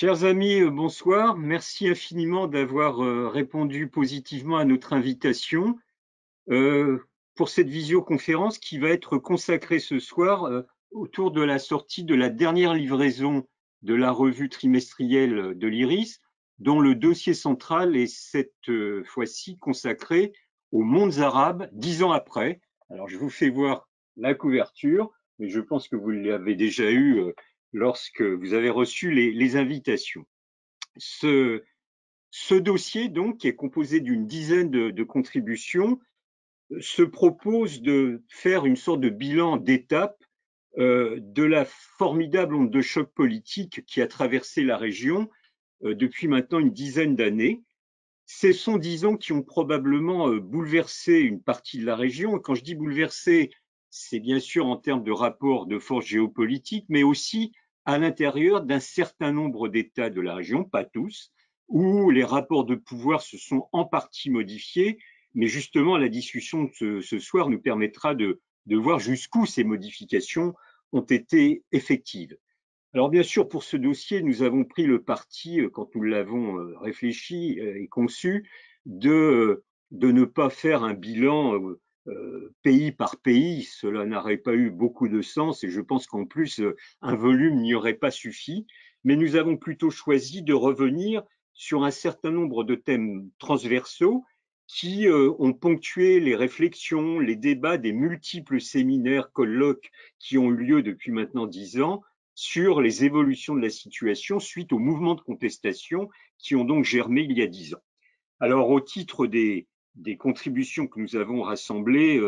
Chers amis, bonsoir. Merci infiniment d'avoir répondu positivement à notre invitation euh, pour cette visioconférence qui va être consacrée ce soir autour de la sortie de la dernière livraison de la revue trimestrielle de l'IRIS, dont le dossier central est cette fois-ci consacré aux mondes arabes 10 ans après. Alors, je vous fais voir la couverture, mais je pense que vous l'avez déjà eu lorsque vous avez reçu les invitations. Ce, ce dossier, donc, qui est composé d'une dizaine de contributions, se propose de faire une sorte de bilan d'étape de la formidable onde de choc politique qui a traversé la région depuis maintenant une dizaine d'années. Ce sont 10 ans qui ont probablement bouleversé une partie de la région. Et quand je dis bouleversé, c'est bien sûr en termes de rapport de force géopolitique, mais aussi à l'intérieur d'un certain nombre d'États de la région, pas tous, où les rapports de pouvoir se sont en partie modifiés. Mais justement, la discussion de ce soir nous permettra de voir jusqu'où ces modifications ont été effectives. Alors bien sûr, pour ce dossier, nous avons pris le parti, quand nous l'avons réfléchi et conçu, de ne pas faire un bilan pays par pays. Cela n'aurait pas eu beaucoup de sens et je pense qu'en plus, un volume n'y aurait pas suffi. Mais nous avons plutôt choisi de revenir sur un certain nombre de thèmes transversaux qui ont ponctué les réflexions, les débats des multiples séminaires, colloques qui ont eu lieu depuis maintenant 10 ans sur les évolutions de la situation suite aux mouvements de contestation qui ont donc germé il y a 10 ans. Alors, au titre des contributions que nous avons rassemblées,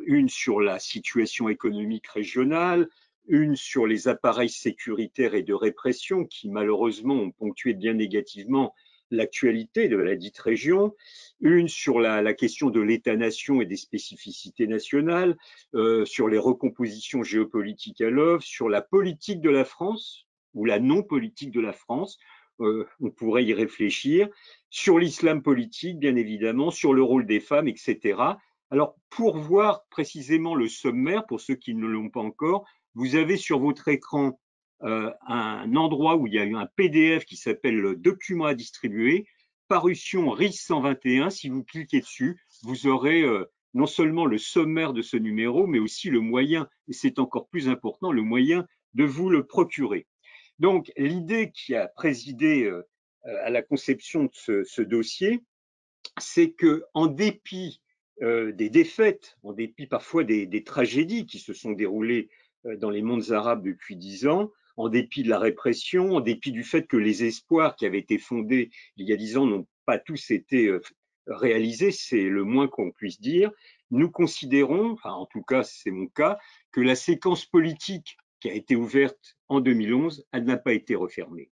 une sur la situation économique régionale, une sur les appareils sécuritaires et de répression qui malheureusement ont ponctué bien négativement l'actualité de la dite région, une sur la question de l'État-nation et des spécificités nationales, sur les recompositions géopolitiques à l'œuvre, sur la politique de la France ou la non-politique de la France, on pourrait y réfléchir, sur l'islam politique, bien évidemment, sur le rôle des femmes, etc. Alors, pour voir précisément le sommaire, pour ceux qui ne l'ont pas encore, vous avez sur votre écran un endroit où il y a eu un PDF qui s'appelle le document à distribuer, parution RIS 121. Si vous cliquez dessus, vous aurez non seulement le sommaire de ce numéro, mais aussi le moyen, et c'est encore plus important, le moyen de vous le procurer. Donc, l'idée qui a présidé à la conception de ce dossier, c'est que, en dépit des défaites, en dépit parfois des tragédies qui se sont déroulées dans les mondes arabes depuis 10 ans, en dépit de la répression, en dépit du fait que les espoirs qui avaient été fondés il y a 10 ans n'ont pas tous été réalisés, c'est le moins qu'on puisse dire, nous considérons, enfin en tout cas c'est mon cas, que la séquence politique qui a été ouverte en 2011, elle n'a pas été refermée,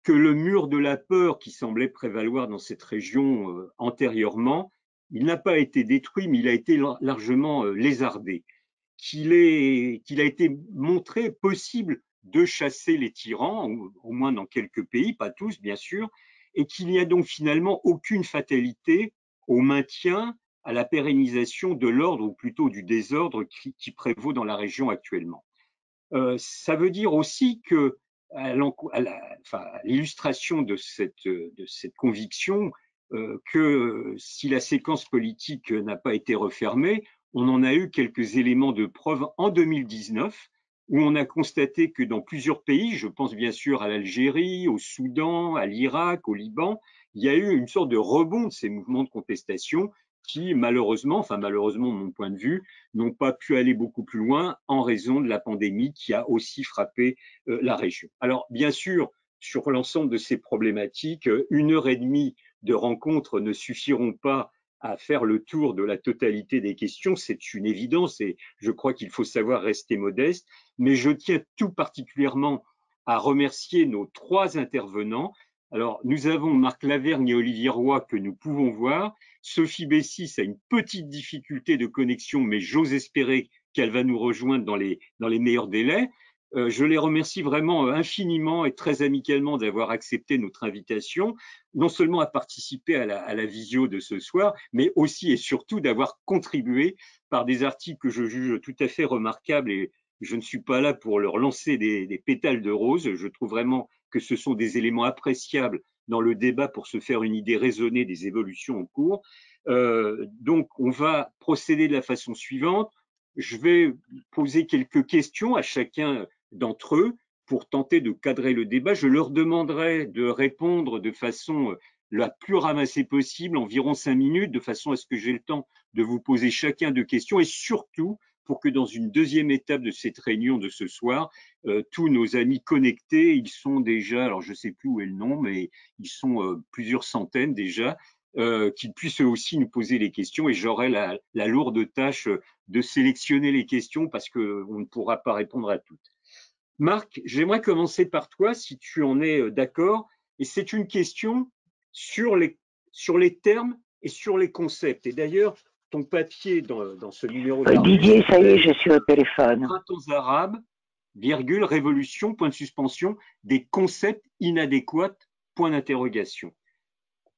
que le mur de la peur qui semblait prévaloir dans cette région antérieurement, il n'a pas été détruit, mais il a été largement lézardé, qu'il a été montré possible de chasser les tyrans, au moins dans quelques pays, pas tous bien sûr, et qu'il n'y a donc finalement aucune fatalité au maintien, à la pérennisation de l'ordre, ou plutôt du désordre qui prévaut dans la région actuellement. Ça veut dire aussi que, à l'illustration de cette conviction, que si la séquence politique n'a pas été refermée, on en a eu quelques éléments de preuve en 2019, où on a constaté que dans plusieurs pays, je pense bien sûr à l'Algérie, au Soudan, à l'Irak, au Liban, il y a eu une sorte de rebond de ces mouvements de contestation qui, malheureusement, enfin malheureusement de mon point de vue, n'ont pas pu aller beaucoup plus loin en raison de la pandémie qui a aussi frappé la région. Alors, bien sûr, sur l'ensemble de ces problématiques, 1 heure et demie de rencontres ne suffiront pas à faire le tour de la totalité des questions, c'est une évidence et je crois qu'il faut savoir rester modeste, mais je tiens tout particulièrement à remercier nos 3 intervenants. Alors, nous avons Marc Lavergne et Olivier Roy que nous pouvons voir. Sophie Bessis a une petite difficulté de connexion, mais j'ose espérer qu'elle va nous rejoindre dans les meilleurs délais. Je les remercie vraiment infiniment et très amicalement d'avoir accepté notre invitation, non seulement à participer à la visio de ce soir, mais aussi et surtout d'avoir contribué par des articles que je juge tout à fait remarquables et je ne suis pas là pour leur lancer des pétales de rose. Je trouve vraiment que ce sont des éléments appréciables dans le débat pour se faire une idée raisonnée des évolutions en cours. Donc, on va procéder de la façon suivante. Je vais poser quelques questions à chacun d'entre eux pour tenter de cadrer le débat. Je leur demanderai de répondre de façon la plus ramassée possible, environ 5 minutes, de façon à ce que j'ai le temps de vous poser chacun deux questions et surtout pour que dans une deuxième étape de cette réunion de ce soir, tous nos amis connectés, ils sont déjà, alors je ne sais plus où est le nombre, mais ils sont plusieurs centaines déjà, qu'ils puissent eux aussi nous poser les questions et j'aurai la lourde tâche de sélectionner les questions parce qu'on ne pourra pas répondre à toutes. Marc, j'aimerais commencer par toi, si tu en es d'accord, et c'est une question sur les termes et sur les concepts. Et d'ailleurs, ton papier dans ce numéro d'Argus, Didier, ça y est, je suis au téléphone. Printemps arabe, virgule, révolution, point de suspension, des concepts inadéquats, point d'interrogation.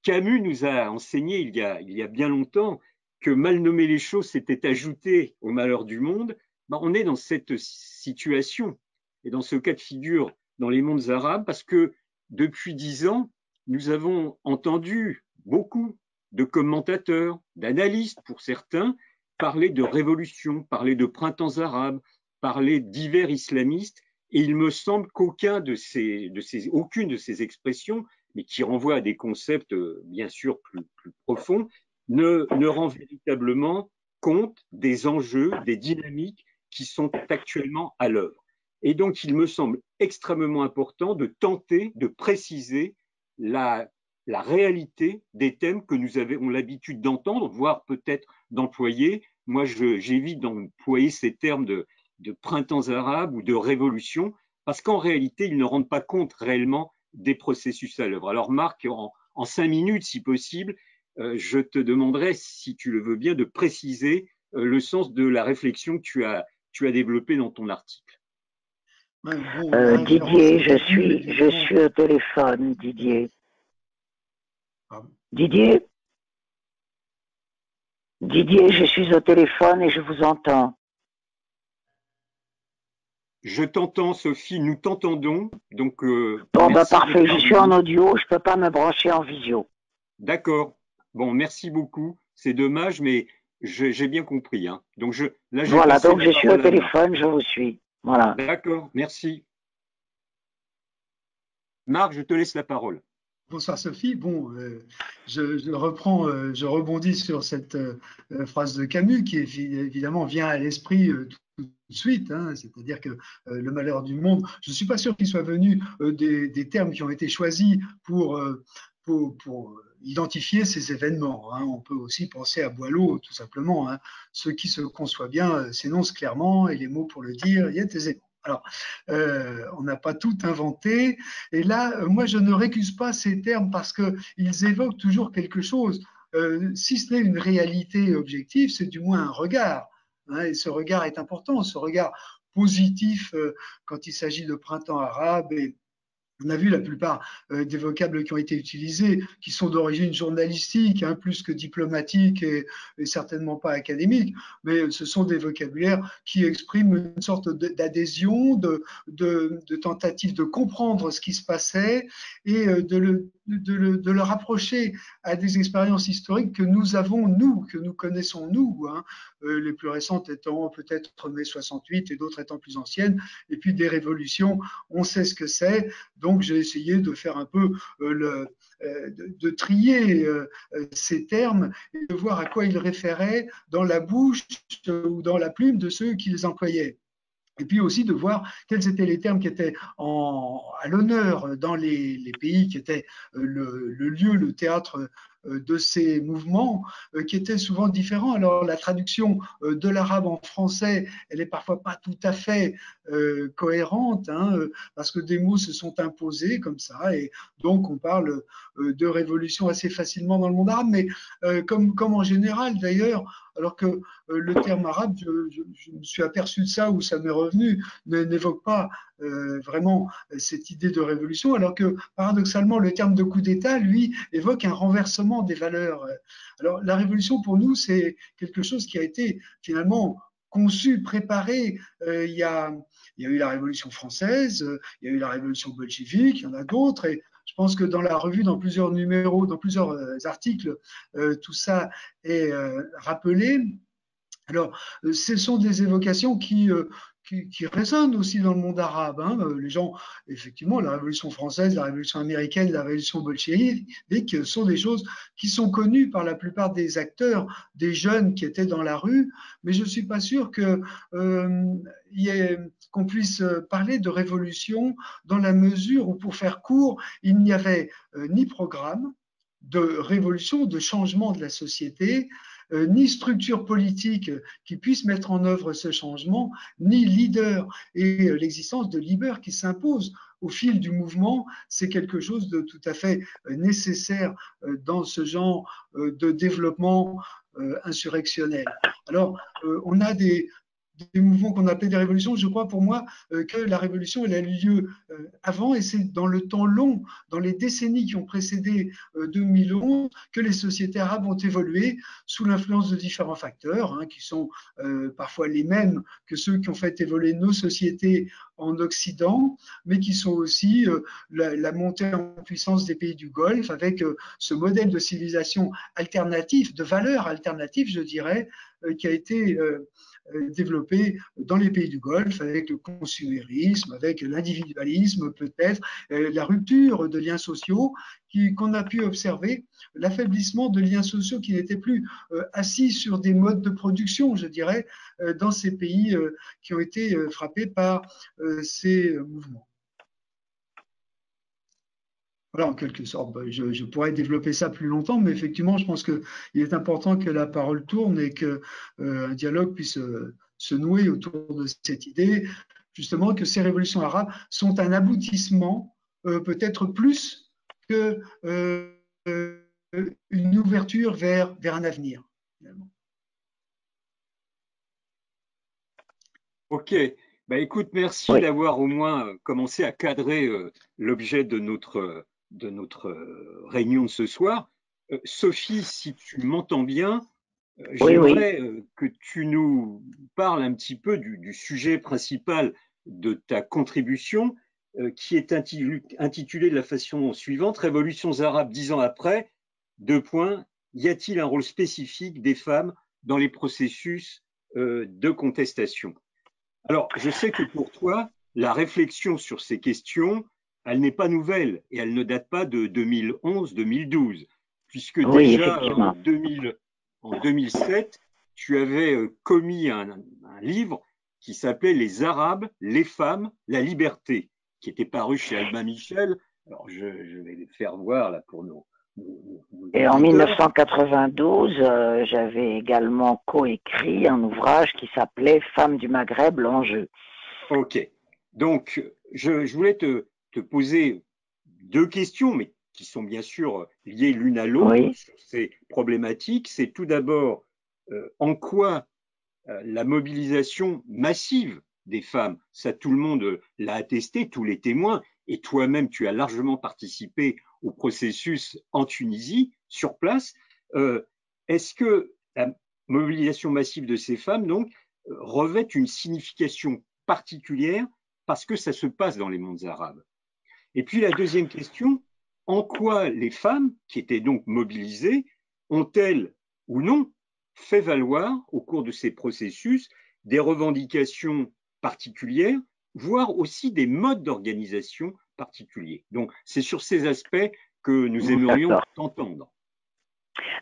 Camus nous a enseigné il y a bien longtemps que mal nommer les choses, c'était ajouter au malheur du monde. Ben, on est dans cette situation et dans ce cas de figure dans les mondes arabes parce que depuis 10 ans, nous avons entendu beaucoup de commentateurs, d'analystes pour certains, parler de révolution, parler de printemps arabe, parler d'hiver islamiste, et il me semble qu'aucune de ces expressions, mais qui renvoie à des concepts bien sûr plus profonds, ne rend véritablement compte des enjeux, des dynamiques qui sont actuellement à l'œuvre. Et donc, il me semble extrêmement important de tenter de préciser la réalité des thèmes que nous avons l'habitude d'entendre, voire peut-être d'employer. Moi, j'évite d'employer ces termes de printemps arabe ou de révolution, parce qu'en réalité, ils ne rendent pas compte réellement des processus à l'œuvre. Alors, Marc, en 5 minutes, si possible, je te demanderai, si tu le veux bien, de préciser le sens de la réflexion que tu as développée dans ton article. Didier, je suis au téléphone, Didier. Didier, je suis au téléphone et je vous entends. Je t'entends, Sophie, nous t'entendons. Donc, bon, bah parfait, je suis en audio, je ne peux pas me brancher en visio. D'accord. Bon, merci beaucoup. C'est dommage, mais j'ai bien compris. Hein. Donc, voilà, donc je suis au téléphone, je vous suis. Voilà. D'accord, merci. Marc, je te laisse la parole. Bonsoir Sophie. Bon, je rebondis sur cette phrase de Camus qui évidemment vient à l'esprit tout de suite, hein, c'est-à-dire que le malheur du monde, je ne suis pas sûr qu'il soit venu des termes qui ont été choisis pour identifier ces événements. Hein. On peut aussi penser à Boileau, tout simplement. Hein. Ce qui se conçoit bien s'énonce clairement et les mots pour le dire, il y a aisément. Alors, on n'a pas tout inventé. Et là, moi, je ne récuse pas ces termes parce qu'ils évoquent toujours quelque chose. Si ce n'est une réalité objective, c'est du moins un regard. Hein, et ce regard est important, ce regard positif quand il s'agit de printemps arabe. Et on a vu la plupart des vocables qui ont été utilisés, qui sont d'origine journalistique, hein, plus que diplomatique et certainement pas académique, mais ce sont des vocabulaires qui expriment une sorte d'adhésion, de tentative de comprendre ce qui se passait et de le rapprocher à des expériences historiques que nous avons, nous, que nous connaissons, nous, hein, les plus récentes étant peut-être mai 68 et d'autres étant plus anciennes, et puis des révolutions, on sait ce que c'est. Donc, j'ai essayé de faire un peu de trier ces termes et de voir à quoi ils référaient dans la bouche ou dans la plume de ceux qui les employaient. Et puis aussi de voir quels étaient les termes qui étaient à l'honneur dans les pays qui étaient le lieu, le théâtre de ces mouvements qui étaient souvent différents. Alors la traduction de l'arabe en français, elle est parfois pas tout à fait cohérente, hein, parce que des mots se sont imposés comme ça, et donc on parle de révolution assez facilement dans le monde arabe, mais comme en général d'ailleurs, alors que le terme arabe, je me suis aperçu de ça, ou ça m'est revenu, n'évoque pas vraiment cette idée de révolution, alors que paradoxalement, le terme de coup d'État, lui, évoque un renversement des valeurs. Alors la révolution, pour nous, c'est quelque chose qui a été finalement conçu, préparé. Il y a eu la Révolution française, il y a eu la Révolution bolchevique, il y en a d'autres. Et je pense que dans la revue, dans plusieurs numéros, dans plusieurs articles, tout ça est rappelé. Alors, ce sont des évocations qui résonnent aussi dans le monde arabe. Hein. Les gens, effectivement, la Révolution française, la Révolution américaine, la Révolution bolchevique sont des choses qui sont connues par la plupart des acteurs, des jeunes qui étaient dans la rue, mais je ne suis pas sûr qu'on puisse parler de révolution dans la mesure où, pour faire court, il n'y avait ni programme de révolution, de changement de la société, ni structure politique qui puisse mettre en œuvre ce changement, ni leader. Et l'existence de leaders qui s'impose au fil du mouvement, c'est quelque chose de tout à fait nécessaire dans ce genre de développement insurrectionnel. Alors, on a des mouvements qu'on appelle des révolutions. Je crois pour moi que la révolution elle a eu lieu avant et c'est dans le temps long, dans les décennies qui ont précédé 2011 que les sociétés arabes ont évolué sous l'influence de différents facteurs hein, qui sont parfois les mêmes que ceux qui ont fait évoluer nos sociétés en Occident, mais qui sont aussi la montée en puissance des pays du Golfe avec ce modèle de civilisation alternative, de valeurs alternatives, je dirais, qui a été développé dans les pays du Golfe avec le consumérisme, avec l'individualisme peut-être, la rupture de liens sociaux qu'on a pu observer, l'affaiblissement de liens sociaux qui n'étaient plus assis sur des modes de production, je dirais, dans ces pays qui ont été frappés par ces mouvements. Voilà, en quelque sorte, je pourrais développer ça plus longtemps, mais effectivement, je pense qu'il est important que la parole tourne et qu'un dialogue puisse se nouer autour de cette idée, justement, que ces révolutions arabes sont un aboutissement, peut-être plus que une ouverture vers un avenir, finalement. Ok. Bah, écoute, merci d'avoir au moins commencé à cadrer l'objet de notre réunion de ce soir. Sophie, si tu m'entends bien, j'aimerais que tu nous parles un petit peu du sujet principal de ta contribution, qui est intitulé de la façon suivante: Révolutions arabes 10 ans après, : y a-t-il un rôle spécifique des femmes dans les processus de contestation? Alors, je sais que pour toi, la réflexion sur ces questions, elle n'est pas nouvelle et elle ne date pas de 2011-2012, puisque déjà en 2007, tu avais commis un livre qui s'appelait Les Arabes, les femmes, la liberté, qui était paru chez Albin Michel. Alors, je vais les faire voir là pour nos et en 1992, j'avais également coécrit un ouvrage qui s'appelait Femmes du Maghreb, l'enjeu. Ok. Donc, je voulais te poser deux questions, mais qui sont bien sûr liées l'une à l'autre sur ces problématiques. C'est tout d'abord en quoi la mobilisation massive des femmes, ça tout le monde l'a attesté, tous les témoins, et toi-même tu as largement participé au processus en Tunisie, sur place. Est-ce que la mobilisation massive de ces femmes donc revêt une signification particulière parce que ça se passe dans les mondes arabes? Et puis la deuxième question, en quoi les femmes qui étaient donc mobilisées ont-elles ou non fait valoir au cours de ces processus des revendications particulières, voire aussi des modes d'organisation particuliers? Donc c'est sur ces aspects que nous aimerions t'entendre.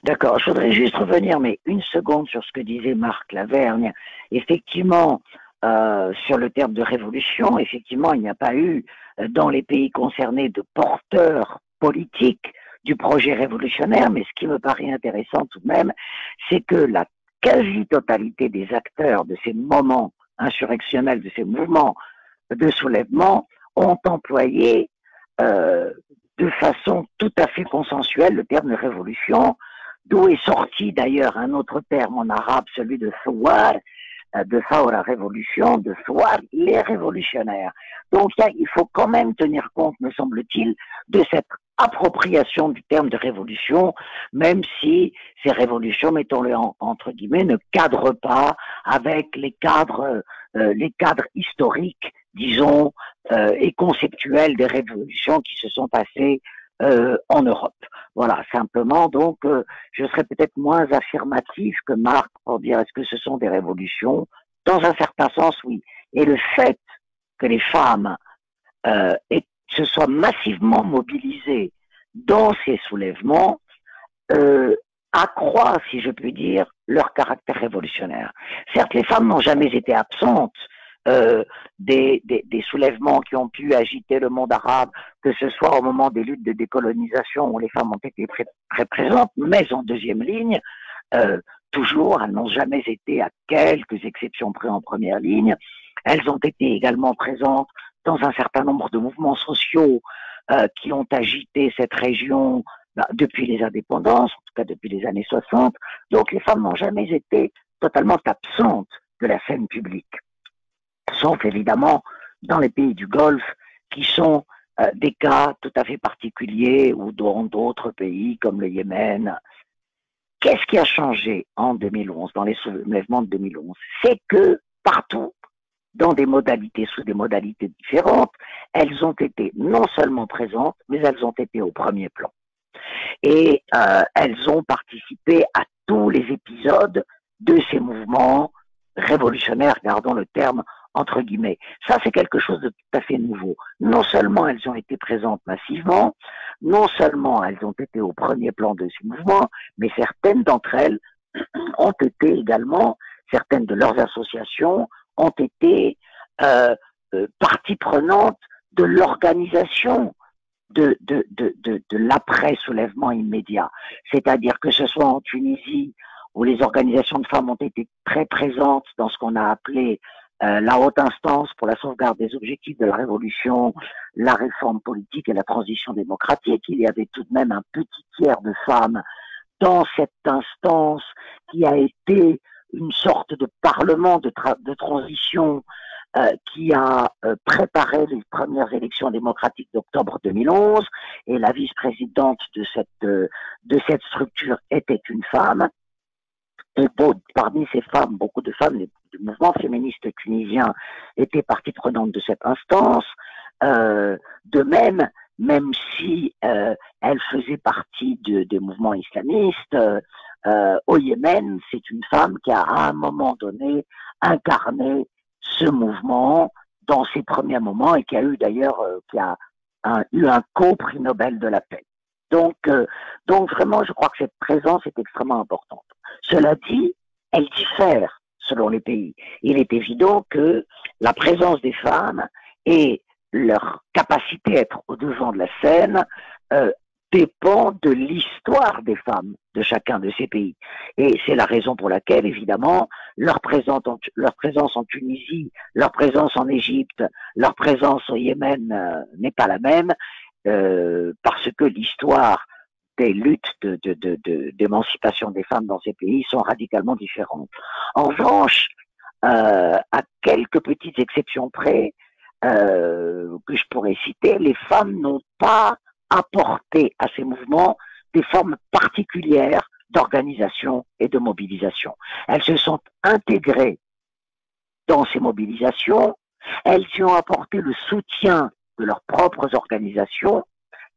D'accord, je voudrais juste revenir, mais une seconde, sur ce que disait Marc Lavergne. Effectivement, sur le terme de révolution, effectivement, il n'y a pas eu dans les pays concernés de porteurs politiques du projet révolutionnaire, mais ce qui me paraît intéressant tout de même, c'est que la quasi-totalité des acteurs de ces moments insurrectionnels, de ces mouvements de soulèvement, ont employé de façon tout à fait consensuelle le terme de révolution, d'où est sorti d'ailleurs un autre terme en arabe, celui de thawar, de Thawra, révolution, de Thawar, les révolutionnaires. Donc il faut quand même tenir compte, me semble-t-il, de cette appropriation du terme de révolution, même si ces révolutions, mettons-le entre guillemets, ne cadrent pas avec les cadres historiques, disons, et conceptuels des révolutions qui se sont passées en Europe. Voilà, simplement, donc, je serais peut-être moins affirmatif que Marc pour dire est-ce que ce sont des révolutions. Dans un certain sens, oui. Et le fait que les femmes se soient massivement mobilisées dans ces soulèvements accroît, si je puis dire, leur caractère révolutionnaire. Certes, les femmes n'ont jamais été absentes des soulèvements qui ont pu agiter le monde arabe, que ce soit au moment des luttes de décolonisation où les femmes ont été très présentes, mais en deuxième ligne, toujours, elles n'ont jamais été, à quelques exceptions près, en première ligne. Elles ont été également présentes dans un certain nombre de mouvements sociaux qui ont agité cette région depuis les indépendances, en tout cas depuis les années 60. Donc les femmes n'ont jamais été totalement absentes de la scène publique, sauf évidemment dans les pays du Golfe qui sont des cas tout à fait particuliers ou dans d'autres pays comme le Yémen. Qu'est-ce qui a changé en 2011, dans les soulèvements de 2011? C'est que partout, dans des modalités, sous des modalités différentes, elles ont été non seulement présentes, mais elles ont été au premier plan. Et elles ont participé à tous les épisodes de ces mouvements révolutionnaires, gardons le terme entre guillemets. Ça, c'est quelque chose de tout à fait nouveau. Non seulement elles ont été présentes massivement, non seulement elles ont été au premier plan de ces mouvements, mais certaines d'entre elles ont été également, certaines de leurs associations ont été partie prenante de l'organisation de l'après-soulèvement immédiat. C'est-à-dire que ce soit en Tunisie, où les organisations de femmes ont été très présentes dans ce qu'on a appelé la haute instance pour la sauvegarde des objectifs de la révolution, la réforme politique et la transition démocratique. Il y avait tout de même un petit tiers de femmes dans cette instance qui a été une sorte de parlement de transition qui a préparé les premières élections démocratiques d'octobre 2011, et la vice-présidente de cette structure était une femme. Et parmi ces femmes, beaucoup de femmes du mouvement féministe tunisien étaient partie prenante de cette instance. De même si elle faisait partie des mouvements islamistes, au Yémen, c'est une femme qui a à un moment donné incarné ce mouvement dans ses premiers moments et qui a eu d'ailleurs eu un co-prix Nobel de la paix. Donc vraiment, je crois que cette présence est extrêmement importante. Cela dit, elle diffère selon les pays. Il est évident que la présence des femmes et leur capacité à être au devant de la scène dépend de l'histoire des femmes de chacun de ces pays. Et c'est la raison pour laquelle, évidemment, leur présence en Tunisie, leur présence en Égypte, leur présence au Yémen n'est pas la même, parce que l'histoire des luttes d'émancipation des femmes dans ces pays sont radicalement différentes. En revanche, à quelques petites exceptions près, que je pourrais citer, les femmes n'ont pas apporté à ces mouvements des formes particulières d'organisation et de mobilisation. Elles se sont intégrées dans ces mobilisations, elles y ont apporté le soutien de leurs propres organisations,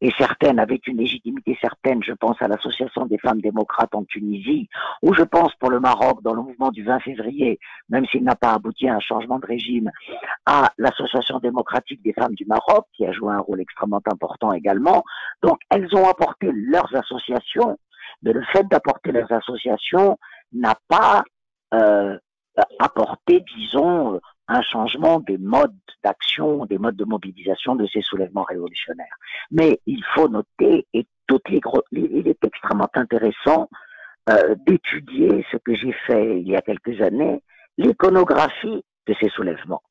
et certaines avec une légitimité certaine, je pense à l'Association des femmes démocrates en Tunisie, ou je pense pour le Maroc dans le mouvement du 20 février, même s'il n'a pas abouti à un changement de régime, à l'Association démocratique des femmes du Maroc, qui a joué un rôle extrêmement important également. Donc elles ont apporté leurs associations, mais le fait d'apporter leurs associations n'a pas apporté, disons, un changement des modes d'action, des modes de mobilisation de ces soulèvements révolutionnaires. Mais il faut noter, et il est extrêmement intéressant d'étudier ce que j'ai fait il y a quelques années, l'iconographie de ces soulèvements.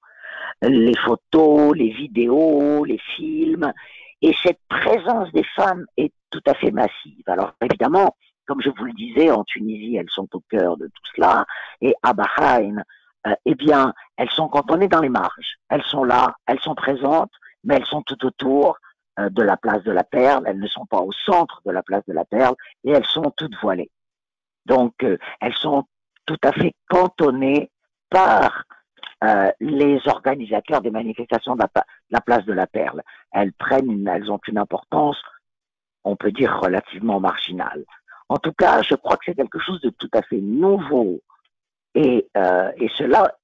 Les photos, les vidéos, les films, et cette présence des femmes est tout à fait massive. Alors évidemment, comme je vous le disais, en Tunisie, elles sont au cœur de tout cela, et à Bahreïn, eh bien, elles sont cantonnées dans les marges. Elles sont là, elles sont présentes, mais elles sont tout autour. de la place de la Perle, elles ne sont pas au centre de la place de la Perle, et elles sont toutes voilées. Donc, elles sont tout à fait cantonnées par les organisateurs des manifestations de la place de la Perle. Elles ont une importance, on peut dire, relativement marginale. En tout cas, je crois que c'est quelque chose de tout à fait nouveau, et cela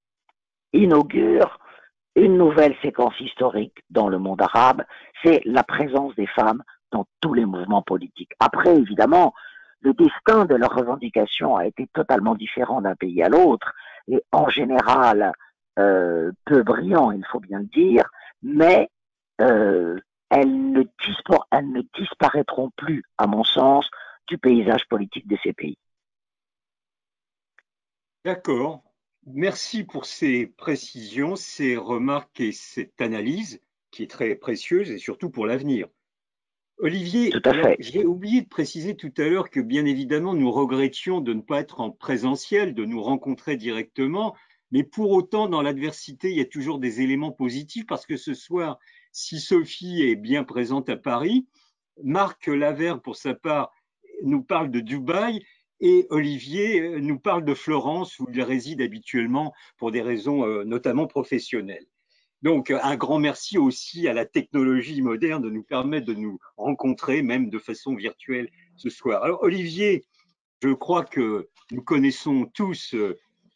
inaugure une nouvelle séquence historique dans le monde arabe, c'est la présence des femmes dans tous les mouvements politiques. Après, évidemment, le destin de leurs revendications a été totalement différent d'un pays à l'autre, et en général, peu brillant, il faut bien le dire, mais elles ne disparaîtront plus, à mon sens, du paysage politique de ces pays. D'accord. Merci pour ces précisions, ces remarques et cette analyse qui est très précieuse et surtout pour l'avenir. Olivier, Tout à alors fait. j'ai oublié de préciser tout à l'heure que bien évidemment nous regrettions de ne pas être en présentiel, de nous rencontrer directement, mais pour autant dans l'adversité il y a toujours des éléments positifs parce que ce soir, si Sophie est bien présente à Paris, Marc Lavergne pour sa part nous parle de Dubaï et Olivier nous parle de Florence où il réside habituellement pour des raisons notamment professionnelles. Donc, un grand merci aussi à la technologie moderne de nous permettre de nous rencontrer, même de façon virtuelle ce soir. Alors, Olivier, je crois que nous connaissons tous,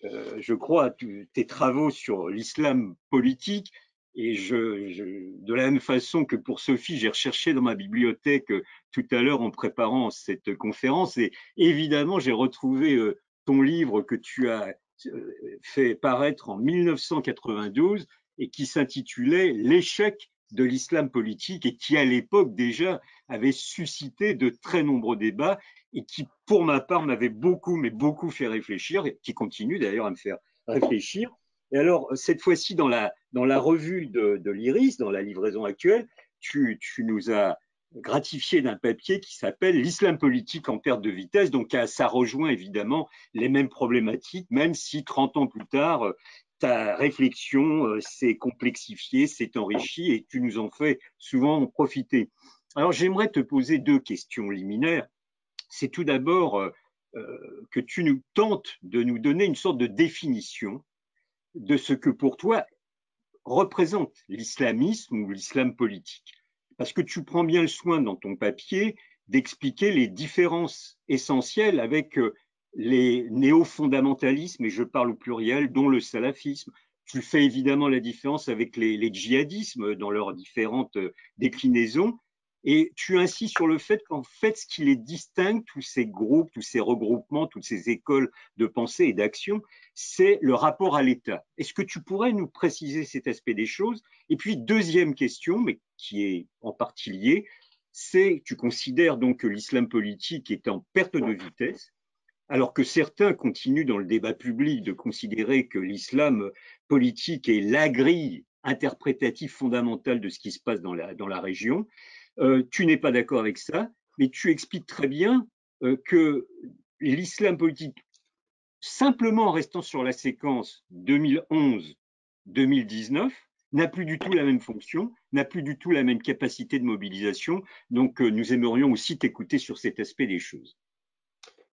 je crois, tes travaux sur l'islam politique. Et de la même façon que pour Sophie, j'ai recherché dans ma bibliothèque tout à l'heure en préparant cette conférence. Et évidemment, j'ai retrouvé ton livre que tu as fait paraître en 1992 et qui s'intitulait L'échec de l'islam politique et qui, à l'époque déjà, avait suscité de très nombreux débats et qui, pour ma part, m'avait beaucoup, mais beaucoup fait réfléchir et qui continue d'ailleurs à me faire réfléchir. Et alors, cette fois-ci, dans la revue de l'IRIS, dans la livraison actuelle, tu nous as gratifié d'un papier qui s'appelle L'islam politique en perte de vitesse. Donc, ça rejoint évidemment les mêmes problématiques, même si 30 ans plus tard, ta réflexion s'est complexifiée, s'est enrichie et tu nous en fais souvent profiter. Alors, j'aimerais te poser deux questions liminaires. C'est tout d'abord que tu nous tentes de nous donner une sorte de définition de ce que pour toi représente l'islamisme ou l'islam politique. Parce que tu prends bien le soin dans ton papier d'expliquer les différences essentielles avec les néo-fondamentalismes, et je parle au pluriel, dont le salafisme. Tu fais évidemment la différence avec les djihadismes dans leurs différentes déclinaisons. Et tu insistes sur le fait qu'en fait, ce qui les distingue, tous ces groupes, tous ces regroupements, toutes ces écoles de pensée et d'action, c'est le rapport à l'État. Est-ce que tu pourrais nous préciser cet aspect des choses? Et puis, deuxième question, mais qui est en partie liée, c'est, tu considères donc que l'islam politique est en perte de vitesse, alors que certains continuent dans le débat public de considérer que l'islam politique est la grille interprétative fondamentale de ce qui se passe dans la région. Tu n'es pas d'accord avec ça, mais tu expliques très bien que l'islam politique, simplement en restant sur la séquence 2011-2019, n'a plus du tout la même fonction, n'a plus du tout la même capacité de mobilisation. Donc, nous aimerions aussi t'écouter sur cet aspect des choses.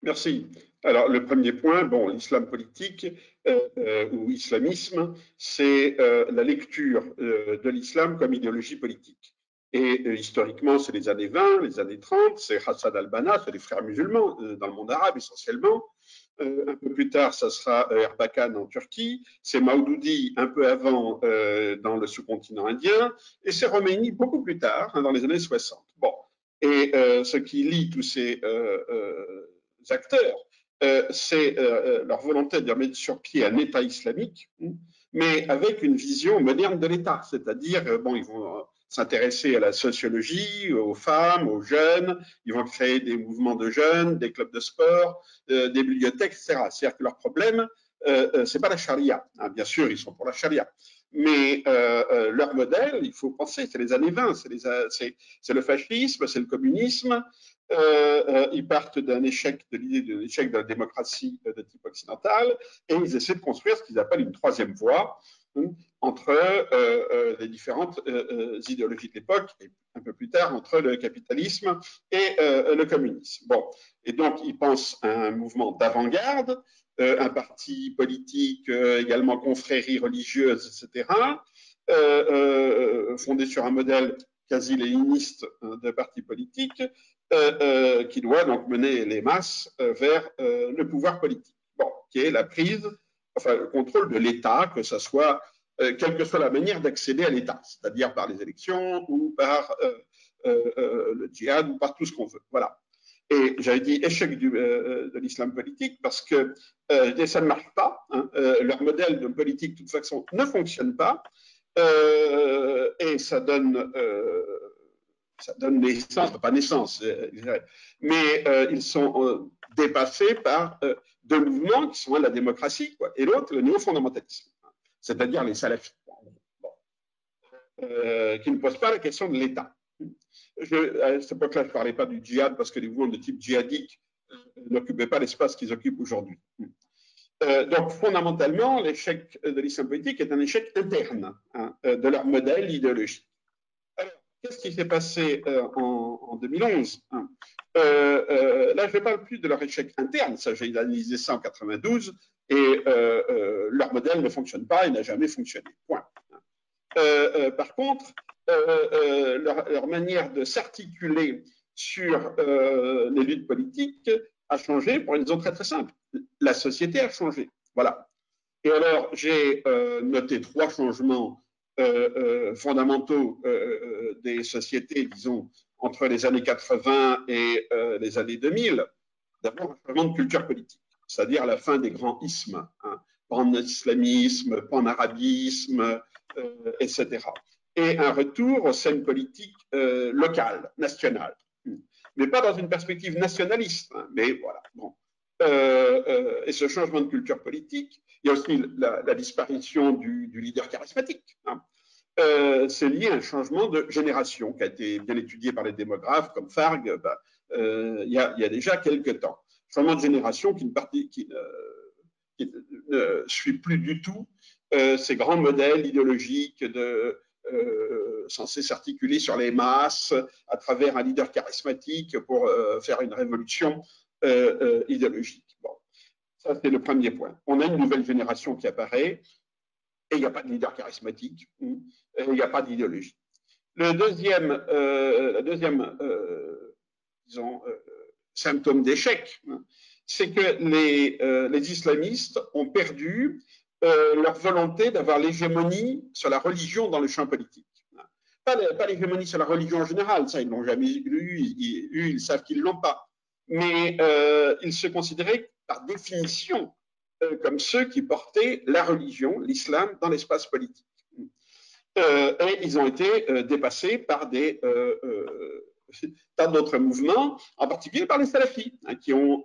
Merci. Alors, le premier point, bon, l'islam politique ou islamisme, c'est la lecture de l'islam comme idéologie politique. Et historiquement, c'est les années 20, les années 30, c'est Hassan al-Banna, c'est les frères musulmans dans le monde arabe essentiellement. Un peu plus tard, ça sera Erbakan en Turquie, c'est Maoudoudi un peu avant dans le sous-continent indien, et c'est Khomeini beaucoup plus tard, hein, dans les années 60. Bon, et ce qui lie tous ces acteurs, c'est leur volonté de mettre sur pied un État islamique, mais avec une vision moderne de l'État, c'est-à-dire, bon, ils vont s'intéresser à la sociologie, aux femmes, aux jeunes, ils vont créer des mouvements de jeunes, des clubs de sport, des bibliothèques, etc. C'est-à-dire que leur problème, c'est pas la charia, hein, bien sûr, ils sont pour la charia, mais leur modèle, il faut penser, c'est les années 20, c'est le fascisme, c'est le communisme. Ils partent d'un échec de l'idée de l'échec de la démocratie de type occidental et ils essaient de construire ce qu'ils appellent une troisième voie entre les différentes idéologies de l'époque et peu plus tard, entre le capitalisme et le communisme. Bon, et donc il pense à un mouvement d'avant-garde, un parti politique, également confrérie religieuse, etc., fondé sur un modèle quasi léniniste de parti politique, qui doit donc mener les masses vers le pouvoir politique, bon, qui est la prise, enfin le contrôle de l'État, que ce soit quelle que soit la manière d'accéder à l'État, c'est-à-dire par les élections ou par le djihad ou par tout ce qu'on veut. Voilà. Et j'avais dit échec de l'islam politique parce que ça ne marche pas. Hein, leur modèle de politique, de toute façon, ne fonctionne pas. Et ça donne naissance, pas naissance, mais ils sont dépassés par deux mouvements qui sont la démocratie, quoi, et l'autre, le néo-fondamentalisme, c'est-à-dire les salafistes, qui ne posent pas la question de l'État. À cette époque-là, je ne parlais pas du djihad parce que les mouvements de type djihadique n'occupaient pas l'espace qu'ils occupent aujourd'hui. Donc, fondamentalement, l'échec de l'islam politique est un échec interne, hein, de leur modèle idéologique. Alors, qu'est-ce qui s'est passé en 2011, hein? Là, je ne parle plus de leur échec interne, ça j'ai analysé ça en 92, et leur modèle ne fonctionne pas et n'a jamais fonctionné. Point. Par contre, leur manière de s'articuler sur les luttes politiques a changé pour une raison très très simple. La société a changé. Voilà. Et alors, j'ai noté trois changements fondamentaux des sociétés, disons, entre les années 80 et les années 2000. D'abord, un changement de culture politique, c'est-à-dire la fin des grands ismes, hein, pan-islamisme, pan-arabisme, etc. Et un retour aux scènes politiques locales, nationales. Mais pas dans une perspective nationaliste, hein, mais voilà. Bon. Et ce changement de culture politique, il y a aussi la disparition du leader charismatique. Hein. C'est lié à un changement de génération qui a été bien étudié par les démographes comme Farg il y a déjà quelques temps. Changement de génération qui ne suit plus du tout ces grands modèles idéologiques censés s'articuler sur les masses à travers un leader charismatique pour faire une révolution idéologique. Bon, ça c'est le premier point. On a une nouvelle génération qui apparaît et il n'y a pas de leader charismatique, et il n'y a pas d'idéologie. Le deuxième disons, symptôme d'échec, c'est que les islamistes ont perdu leur volonté d'avoir l'hégémonie sur la religion dans le champ politique. Pas l'hégémonie sur la religion en général, ça ils ne l'ont jamais eu, ils savent qu'ils ne l'ont pas. Mais ils se considéraient par définition comme ceux qui portaient la religion, l'islam, dans l'espace politique. Et ils ont été dépassés par tas d'autres mouvements, en particulier par les salafis, hein, qui sont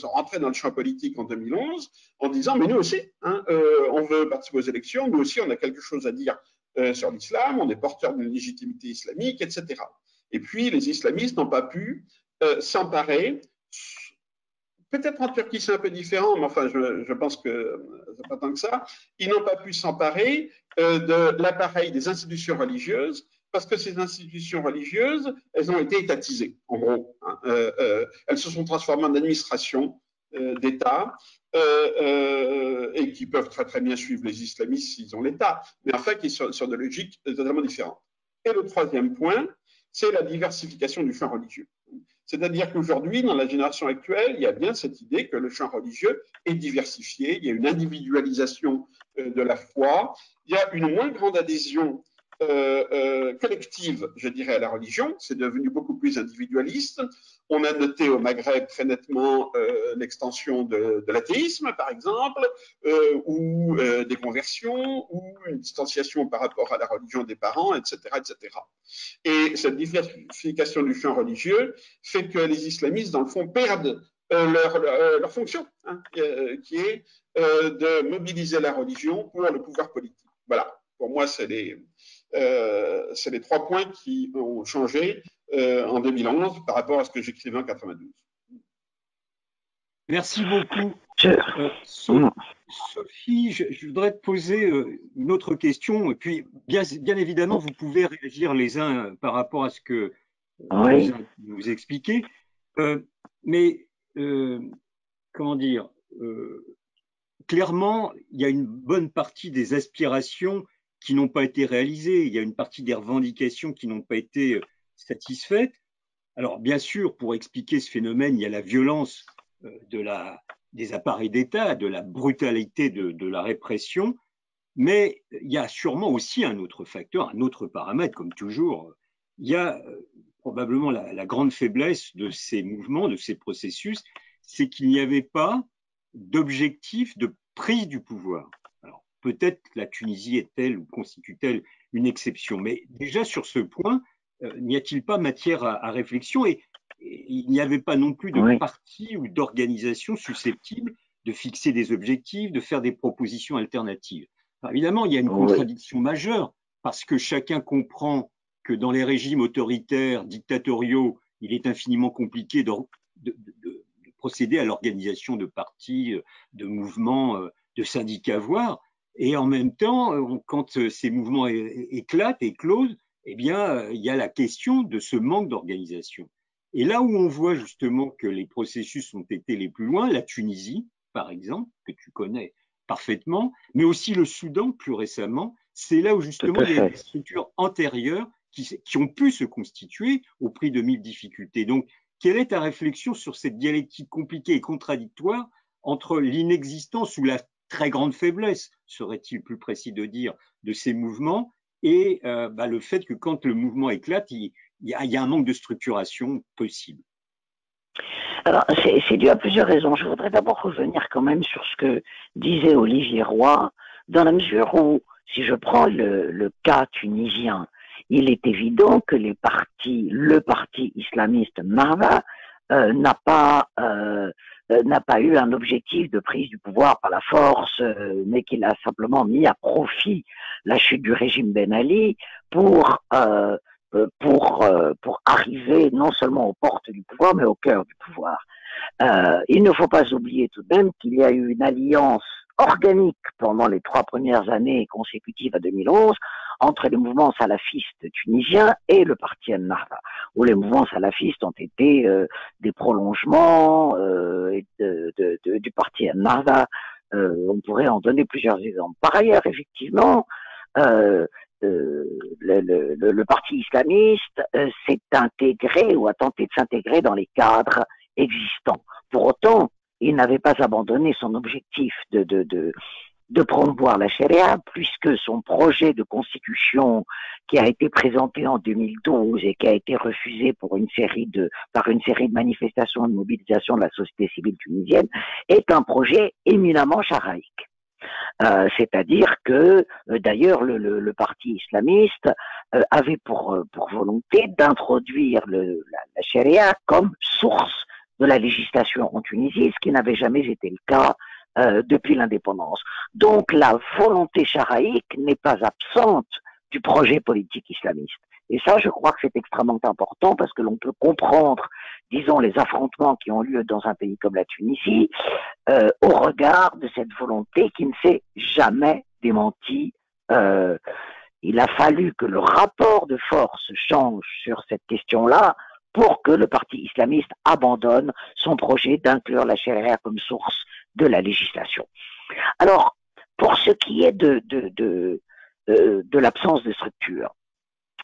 rentrés dans le champ politique en 2011 en disant mais nous aussi, hein, on veut participer aux élections, nous aussi on a quelque chose à dire sur l'islam, on est porteur d'une légitimité islamique, etc. Et puis les islamistes n'ont pas pu s'emparer. Peut-être en Turquie c'est un peu différent, mais enfin je pense que c'est pas tant que ça. Ils n'ont pas pu s'emparer de l'appareil des institutions religieuses parce que ces institutions religieuses, elles ont été étatisées, en gros. Hein. Elles se sont transformées en administration d'État et qui peuvent très très bien suivre les islamistes s'ils ont l'État, mais en fait qui sont sur des logiques totalement différentes. Et le troisième point, c'est la diversification du champ religieux. C'est-à-dire qu'aujourd'hui, dans la génération actuelle, il y a bien cette idée que le champ religieux est diversifié, il y a une individualisation de la foi, il y a une moins grande adhésion collective, je dirais, à la religion, c'est devenu beaucoup plus individualiste. On a noté au Maghreb très nettement l'extension de l'athéisme, par exemple, ou des conversions, ou une distanciation par rapport à la religion des parents, etc., etc. Et cette diversification du champ religieux fait que les islamistes, dans le fond, perdent leur fonction, hein, qui est de mobiliser la religion pour le pouvoir politique. Voilà, pour moi, c'est les trois points qui ont changé en 2011 par rapport à ce que j'écrivais en 92. Merci beaucoup. Sophie, je voudrais te poser une autre question, et puis bien évidemment, vous pouvez réagir les uns par rapport à ce que Oui, vous expliquez, mais comment dire, euh, clairement, il y a une bonne partie des aspirations qui n'ont pas été réalisées, il y a une partie des revendications qui n'ont pas été satisfaites. Alors, bien sûr, pour expliquer ce phénomène, il y a la violence des appareils d'État, de la brutalité de la répression, mais il y a sûrement aussi un autre facteur, un autre paramètre, comme toujours. Il y a probablement la grande faiblesse de ces mouvements, de ces processus, c'est qu'il n'y avait pas d'objectif de prise du pouvoir. Alors, peut-être la Tunisie est-elle ou constitue-t-elle une exception, mais déjà sur ce point, n'y a-t-il pas matière à réflexion et il n'y avait pas non plus de oui, parti ou d'organisation susceptible de fixer des objectifs, de faire des propositions alternatives. Alors, évidemment, il y a une oui, contradiction majeure parce que chacun comprend que dans les régimes autoritaires, dictatoriaux, il est infiniment compliqué de procéder à l'organisation de partis, de mouvements, de syndicats, voire. Et en même temps, quand ces mouvements éclatent, éclosent, eh bien, il y a la question de ce manque d'organisation. Et là où on voit justement que les processus ont été les plus loin, la Tunisie, par exemple, que tu connais parfaitement, mais aussi le Soudan plus récemment, c'est là où tout justement à il y a des fait. structures antérieures qui ont pu se constituer au prix de mille difficultés. Donc, quelle est ta réflexion sur cette dialectique compliquée et contradictoire entre l'inexistence ou la très grande faiblesse, serait-il plus précis de dire, de ces mouvements et le fait que quand le mouvement éclate, il y a un manque de structuration possible. Alors, c'est dû à plusieurs raisons. Je voudrais d'abord revenir quand même sur ce que disait Olivier Roy, dans la mesure où, si je prends le cas tunisien, il est évident que le parti islamiste Nahda n'a pas eu un objectif de prise du pouvoir par la force, mais qu'il a simplement mis à profit la chute du régime Ben Ali pour pour arriver non seulement aux portes du pouvoir, mais au cœur du pouvoir. Il ne faut pas oublier tout de même qu'il y a eu une alliance organique pendant les 3 premières années consécutives à 2011 entre les mouvements salafistes tunisiens et le parti Ennahda, où les mouvements salafistes ont été des prolongements du parti Ennahda. On pourrait en donner plusieurs exemples. Par ailleurs, effectivement, euh, le parti islamiste s'est intégré ou a tenté de s'intégrer dans les cadres existants. Pour autant, il n'avait pas abandonné son objectif de promouvoir la charia, puisque son projet de constitution qui a été présenté en 2012 et qui a été refusé par une série de manifestations et de mobilisations de la société civile tunisienne est un projet éminemment charaïque. C'est-à-dire que, d'ailleurs, le parti islamiste avait pour volonté d'introduire la charia comme source de la législation en Tunisie, ce qui n'avait jamais été le cas depuis l'indépendance. Donc la volonté charaïque n'est pas absente du projet politique islamiste. Et ça, je crois que c'est extrêmement important parce que l'on peut comprendre, disons, les affrontements qui ont lieu dans un pays comme la Tunisie au regard de cette volonté qui ne s'est jamais démentie. Il a fallu que le rapport de force change sur cette question-là pour que le parti islamiste abandonne son projet d'inclure la charia comme source de la législation. Alors, pour ce qui est de l'absence de structure,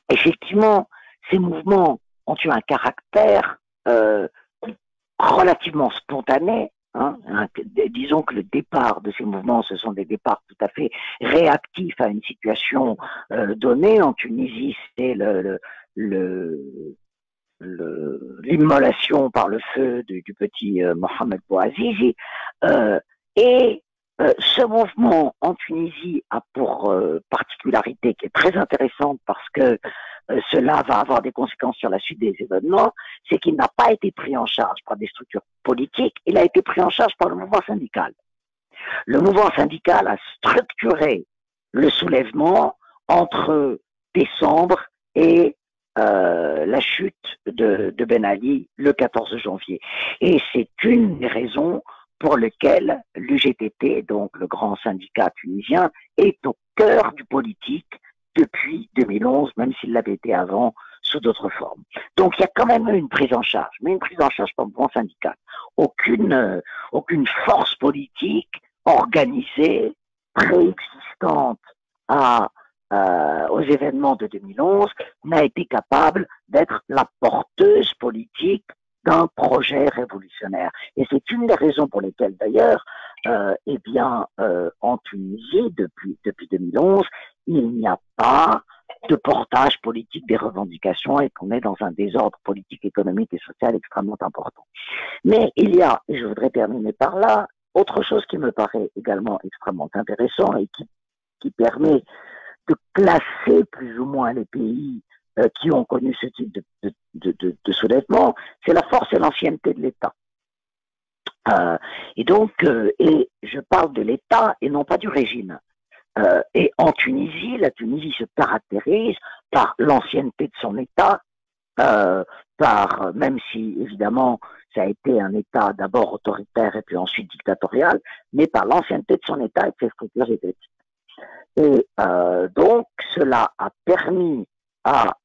effectivement, ces mouvements ont eu un caractère relativement spontané. Disons que le départ de ces mouvements, ce sont des départs tout à fait réactifs à une situation donnée. En Tunisie, c'est l'immolation par le feu du petit Mohamed Bouazizi. Et ce mouvement en Tunisie a pour particularité qui est très intéressante parce que cela va avoir des conséquences sur la suite des événements, c'est qu'il n'a pas été pris en charge par des structures politiques, il a été pris en charge par le mouvement syndical. Le mouvement syndical a structuré le soulèvement entre décembre et la chute de Ben Ali le 14 janvier. Et c'est une des raisons pour lequel l'UGTT, donc le grand syndicat tunisien, est au cœur du politique depuis 2011, même s'il l'avait été avant sous d'autres formes. Donc il y a quand même eu une prise en charge, mais une prise en charge par le grand syndicat. Aucune force politique organisée, préexistante aux événements de 2011 n'a été capable d'être la porteuse politique d'un projet révolutionnaire. Et c'est une des raisons pour lesquelles, d'ailleurs, en Tunisie, depuis 2011, il n'y a pas de portage politique des revendications et qu'on est dans un désordre politique, économique et social extrêmement important. Mais il y a, et je voudrais terminer par là, autre chose qui me paraît également extrêmement intéressant et qui permet de classer plus ou moins les pays qui ont connu ce type de soulèvement, c'est la force et l'ancienneté de l'État. Et je parle de l'État et non pas du régime. Et en Tunisie, la Tunisie se caractérise par l'ancienneté de son État, même si évidemment ça a été un État d'abord autoritaire et puis ensuite dictatorial, mais par l'ancienneté de son État et de ses structures étatiques. Et donc cela a permis à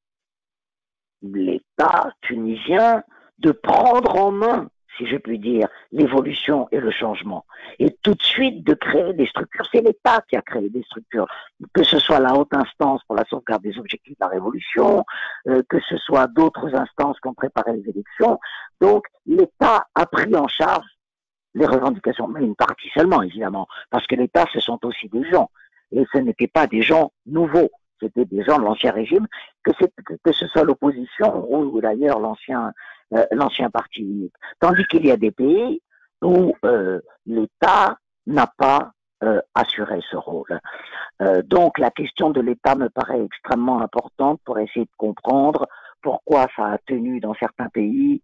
l'État tunisien de prendre en main, si je puis dire, l'évolution et le changement. Et tout de suite de créer des structures. C'est l'État qui a créé des structures, que ce soit la haute instance pour la sauvegarde des objectifs de la révolution, que ce soit d'autres instances qui ont préparé les élections. Donc l'État a pris en charge les revendications, mais une partie seulement, évidemment, parce que l'État, ce sont aussi des gens. Et ce n'étaient pas des gens nouveaux. C'était des gens de l'ancien régime, que ce soit l'opposition ou d'ailleurs l'ancien parti unique. Tandis qu'il y a des pays où l'État n'a pas assuré ce rôle. Donc la question de l'État me paraît extrêmement importante pour essayer de comprendre pourquoi ça a tenu dans certains pays,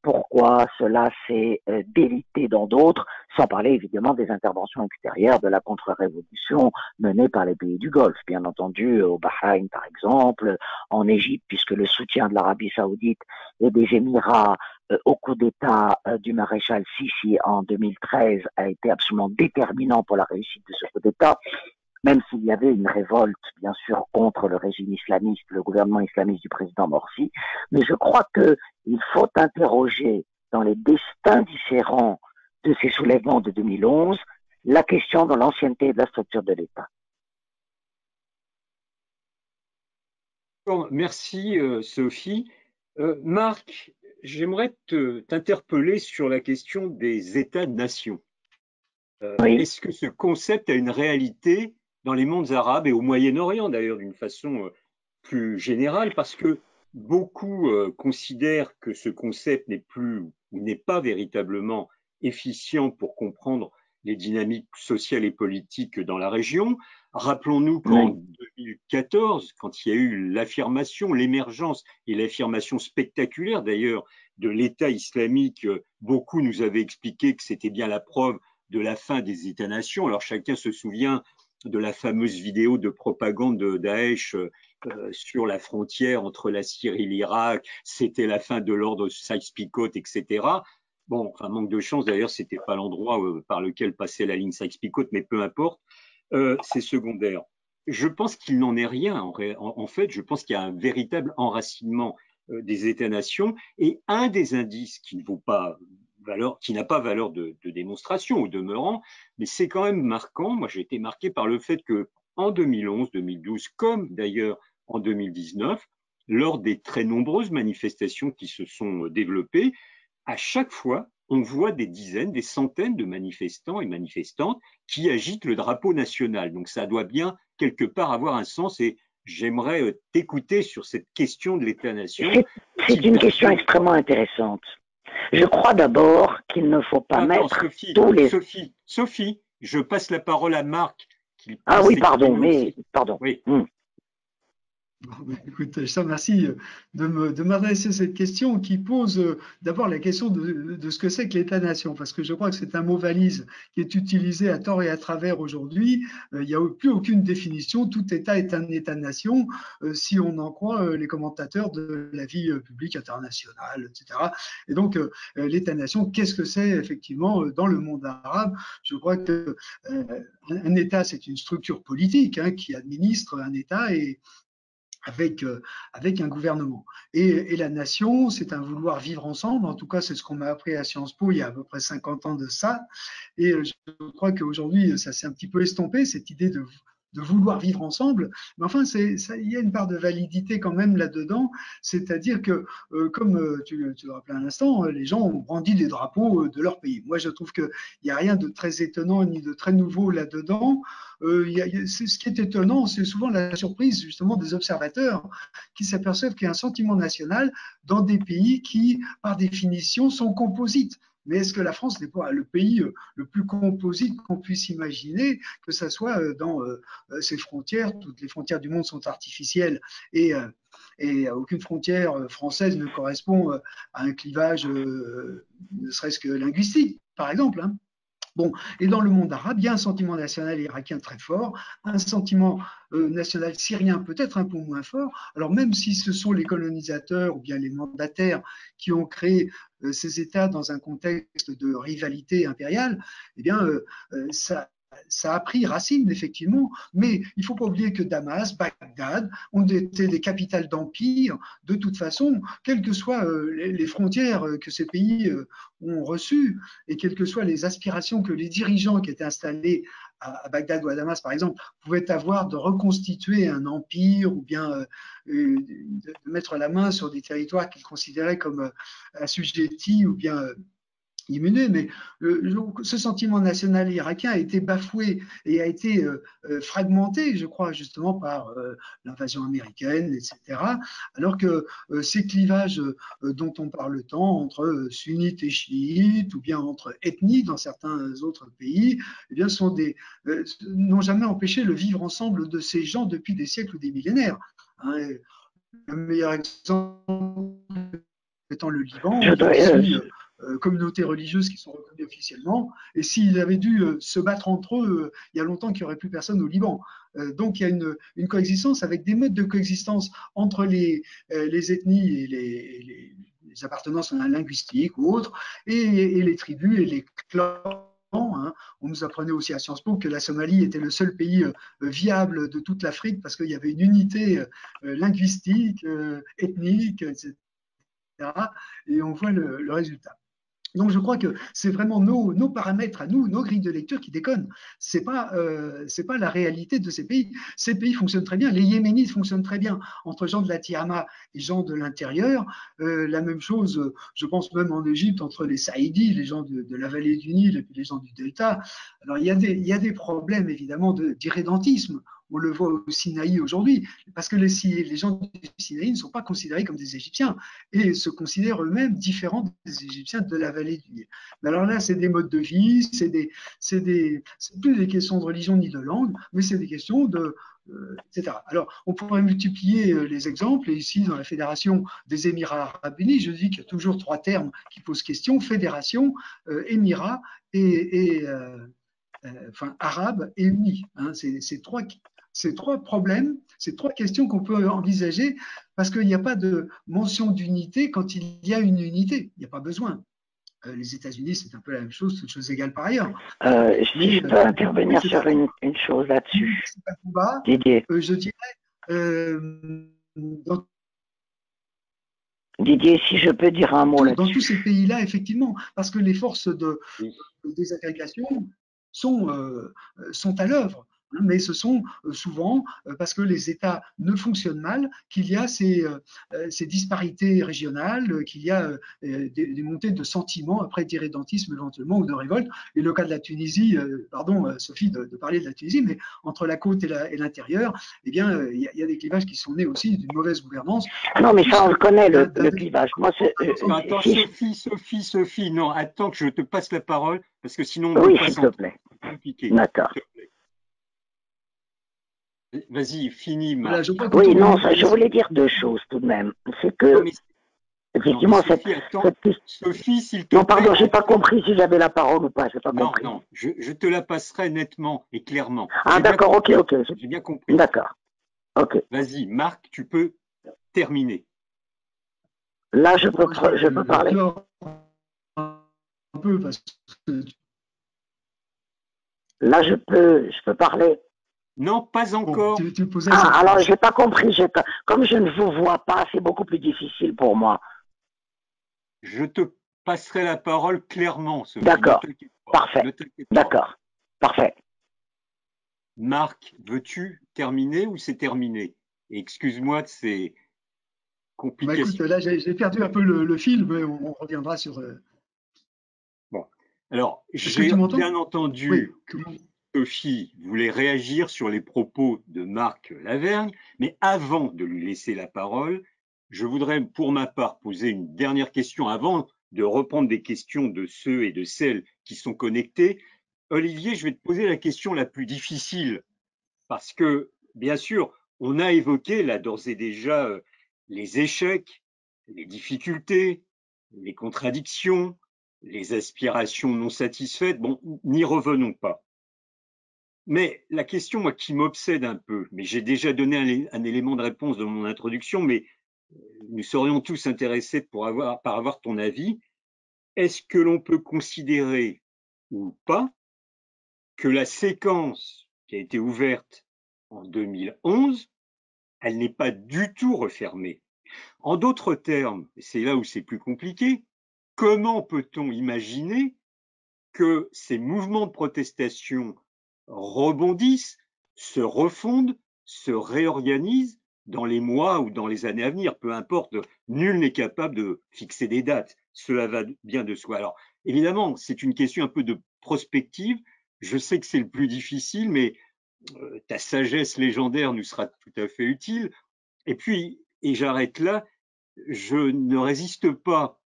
pourquoi cela s'est délité dans d'autres, sans parler évidemment des interventions extérieures de la contre-révolution menée par les pays du Golfe, bien entendu au Bahreïn par exemple, en Égypte, puisque le soutien de l'Arabie Saoudite et des Émirats au coup d'État du maréchal Sissi en 2013 a été absolument déterminant pour la réussite de ce coup d'État, même s'il y avait une révolte, bien sûr, contre le régime islamiste, le gouvernement islamiste du président Morsi. Mais je crois qu'il faut interroger dans les destins différents de ces soulèvements de 2011 la question de l'ancienneté et de la structure de l'État. Bon, merci Sophie. Marc, j'aimerais t'interpeller sur la question des États-nations. Oui. Est-ce que ce concept a une réalité dans les mondes arabes et au Moyen-Orient d'ailleurs d'une façon plus générale, parce que beaucoup considèrent que ce concept n'est plus ou n'est pas véritablement efficient pour comprendre les dynamiques sociales et politiques dans la région. Rappelons-nous qu'en 2014, quand il y a eu l'affirmation, l'émergence et l'affirmation spectaculaire d'ailleurs de l'État islamique, beaucoup nous avaient expliqué que c'était bien la preuve de la fin des États-nations. Alors chacun se souvient de la fameuse vidéo de propagande de Daesh sur la frontière entre la Syrie et l'Irak, c'était la fin de l'ordre Sykes-Picot, etc. Bon, enfin, manque de chance, d'ailleurs, c'était pas l'endroit par lequel passait la ligne Sykes-Picot, mais peu importe, c'est secondaire. Je pense qu'il n'en est rien. En fait, je pense qu'il y a un véritable enracinement des États-nations, et un des indices qui ne vaut pas qui n'a pas valeur de démonstration au demeurant, mais c'est quand même marquant. Moi, j'ai été marqué par le fait que en 2011, 2012, comme d'ailleurs en 2019, lors des très nombreuses manifestations qui se sont développées, à chaque fois, on voit des dizaines, des centaines de manifestants et manifestantes qui agitent le drapeau national. Donc ça doit bien quelque part avoir un sens, et j'aimerais t'écouter sur cette question de l'État-nation. C'est une question extrêmement intéressante. Je crois d'abord qu'il ne faut pas mettre tous les... Sophie, je passe la parole à Marc. Ah oui, pardon, mais... Pardon. Oui. Bon, écoute, je te remercie de m'adresser cette question qui pose d'abord la question de ce que c'est que l'État-nation, parce que je crois que c'est un mot valise qui est utilisé à tort et à travers aujourd'hui. Il n'y a plus aucune définition. Tout État est un État-nation, si on en croit les commentateurs de la vie publique internationale, etc. Et donc, l'État-nation, qu'est-ce que c'est effectivement dans le monde arabe? Je crois que un État, c'est une structure politique qui administre un État et avec un gouvernement. Et la nation, c'est un vouloir vivre ensemble. En tout cas, c'est ce qu'on m'a appris à Sciences Po il y a à peu près 50 ans de ça. Et je crois qu'aujourd'hui, ça s'est un petit peu estompé, cette idée de vouloir vivre ensemble. Mais enfin, il y a une part de validité quand même là-dedans. C'est-à-dire que, comme tu le rappelais à l'instant, les gens ont brandi des drapeaux de leur pays. Moi, je trouve qu'il n'y a rien de très étonnant ni de très nouveau là-dedans. Ce qui est étonnant, c'est souvent la surprise justement des observateurs qui s'aperçoivent qu'il y a un sentiment national dans des pays qui, par définition, sont composites. Mais est-ce que la France n'est pas le pays le plus composite qu'on puisse imaginer, que ce soit dans ses frontières? Toutes les frontières du monde sont artificielles et aucune frontière française ne correspond à un clivage, ne serait-ce que linguistique, par exemple. Bon, et dans le monde arabe, il y a un sentiment national irakien très fort, un sentiment national syrien peut-être un peu moins fort. Alors même si ce sont les colonisateurs ou bien les mandataires qui ont créé ces États dans un contexte de rivalité impériale, eh bien, ça a pris racine, effectivement, mais il ne faut pas oublier que Damas, Bagdad ont été des capitales d'empire, de toute façon, quelles que soient les frontières que ces pays ont reçues, et quelles que soient les aspirations que les dirigeants qui étaient installés à Bagdad ou à Damas, par exemple, pouvaient avoir de reconstituer un empire ou bien de mettre la main sur des territoires qu'ils considéraient comme assujettis ou bien immuné, mais ce sentiment national irakien a été bafoué et a été fragmenté, je crois, justement par l'invasion américaine, etc. Alors que ces clivages dont on parle tant entre sunnites et chiites, ou bien entre ethnies dans certains autres pays, eh bien, n'ont jamais empêché le vivre ensemble de ces gens depuis des siècles ou des millénaires. Le meilleur exemple étant le Liban, il y a aussi communautés religieuses qui sont reconnues officiellement, et s'ils avaient dû se battre entre eux, il y a longtemps qu'il n'y aurait plus personne au Liban. Donc il y a une coexistence avec des modes de coexistence entre les ethnies et les appartenances linguistiques ou autres, et les tribus et les clans. On nous apprenait aussi à Sciences Po que la Somalie était le seul pays viable de toute l'Afrique parce qu'il y avait une unité linguistique, ethnique, etc. Et on voit le résultat. Donc je crois que c'est vraiment nos paramètres à nous, nos grilles de lecture qui déconnent. C'est pas la réalité de ces pays. Ces pays fonctionnent très bien. Les Yéménites fonctionnent très bien entre gens de la Tiama et gens de l'intérieur. La même chose, je pense même en Égypte entre les Saïdis, les gens de la vallée du Nil et puis les gens du Delta. Alors il y a des problèmes évidemment d'irrédentisme. On le voit au Sinaï aujourd'hui, parce que les gens du Sinaï ne sont pas considérés comme des Égyptiens et se considèrent eux-mêmes différents des Égyptiens de la vallée du Nil. Mais alors là, c'est des modes de vie, c'est plus des questions de religion ni de langue, mais c'est des questions etc. Alors, on pourrait multiplier les exemples, et ici, dans la Fédération des Émirats Arabes Unis, je dis qu'il y a toujours trois termes qui posent question: fédération, Émirats et Arabes et unis. Ces trois problèmes, ces trois questions qu'on peut envisager, parce qu'il n'y a pas de mention d'unité quand il y a une unité. Il n'y a pas besoin. Les États-Unis, c'est un peu la même chose, toutes choses égales par ailleurs. Si je peux intervenir sur une chose là-dessus. Didier. Je dirais, Didier, si je peux dire un mot là-dessus. Dans tous ces pays-là, effectivement, parce que les forces de désagrégation sont à l'œuvre. Mais ce sont souvent parce que les États ne fonctionnent mal qu'il y a ces disparités régionales, qu'il y a des montées de sentiments, après d'irrédentisme éventuellement ou de révolte. Et le cas de la Tunisie, pardon Sophie de parler de la Tunisie, mais entre la côte et l'intérieur, eh bien, il y a des clivages qui sont nés aussi d'une mauvaise gouvernance. Non, mais ça, on le connaît, le clivage. Moi, attends, Sophie, non, attends que je te passe la parole, parce que sinon, oui, s'il te plaît. Compliqué. D'accord. Vas-y, finis, Voilà, Marc. je crois que Oui, ton non, je idée, voulais dire deux choses tout de même. C'est Non, que, mais, non, mais effectivement, Sophie, attends. cette... Sophie, s'il te Non, plaît, pardon, j'ai pas attends. compris si j'avais la parole ou pas, j'ai pas Non, compris. non, je te la passerai nettement et clairement. Ah, J'ai bien d'accord, ok, compris. ok. J'ai bien compris. D'accord, ok. Vas-y, Marc, tu peux terminer. Là, moi, je peux je parler. clore un peu parce que Là, je peux parler. Non, pas bon, encore. tu posais Ah, cette alors, question. j'ai pas compris. Comme je ne vous vois pas, c'est beaucoup plus difficile pour moi. Je te passerai la parole clairement, Sophie. Ne D'accord, t'inquiète pas. parfait. Ne t'inquiète pas. D'accord, parfait. Marc, veux-tu terminer ou c'est terminé? Excuse-moi de ces Bah, écoute, complications. là, j'ai perdu un peu le fil, mais on reviendra sur. Bon. Alors, Est-ce que j'ai tu m'entends? bien Oui. entendu, Sophie voulait réagir sur les propos de Marc Lavergne, mais avant de lui laisser la parole, je voudrais pour ma part poser une dernière question avant de reprendre des questions de ceux et de celles qui sont connectés. Olivier, je vais te poser la question la plus difficile parce que, bien sûr, on a évoqué là d'ores et déjà les échecs, les difficultés, les contradictions, les aspirations non satisfaites. Bon, n'y revenons pas. Mais la question, moi, qui m'obsède un peu, mais j'ai déjà donné un élément de réponse dans mon introduction, mais nous serions tous intéressés par avoir ton avis. Est-ce que l'on peut considérer ou pas que la séquence qui a été ouverte en 2011, elle n'est pas du tout refermée? En d'autres termes, et c'est là où c'est plus compliqué, comment peut-on imaginer que ces mouvements de protestation rebondissent, se refondent, se réorganisent dans les mois ou dans les années à venir, peu importe, nul n'est capable de fixer des dates, cela va bien de soi. Alors évidemment, c'est une question un peu de prospective, je sais que c'est le plus difficile, mais ta sagesse légendaire nous sera tout à fait utile. Et puis, et j'arrête là, je ne résiste pas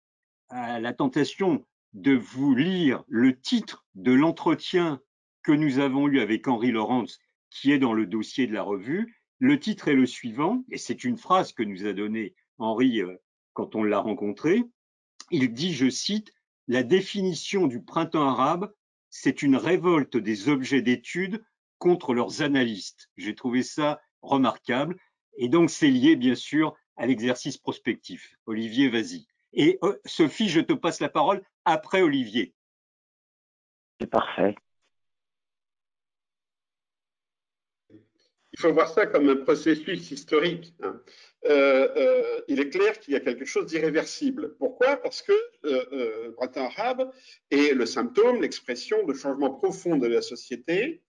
à la tentation de vous lire le titre de l'entretien que nous avons eu avec Henri Laurence, qui est dans le dossier de la revue. Le titre est le suivant, et c'est une phrase que nous a donnée Henri quand on l'a rencontré. Il dit, je cite, la définition du printemps arabe, c'est une révolte des objets d'étude contre leurs analystes. J'ai trouvé ça remarquable. Et donc, c'est lié, bien sûr, à l'exercice prospectif. Olivier, vas-y. Et Sophie, je te passe la parole après Olivier. C'est parfait. Il faut voir ça comme un processus historique. Il est clair qu'il y a quelque chose d'irréversible. Pourquoi? Parce que le printemps arabe est le symptôme, l'expression de changements profonds de la société,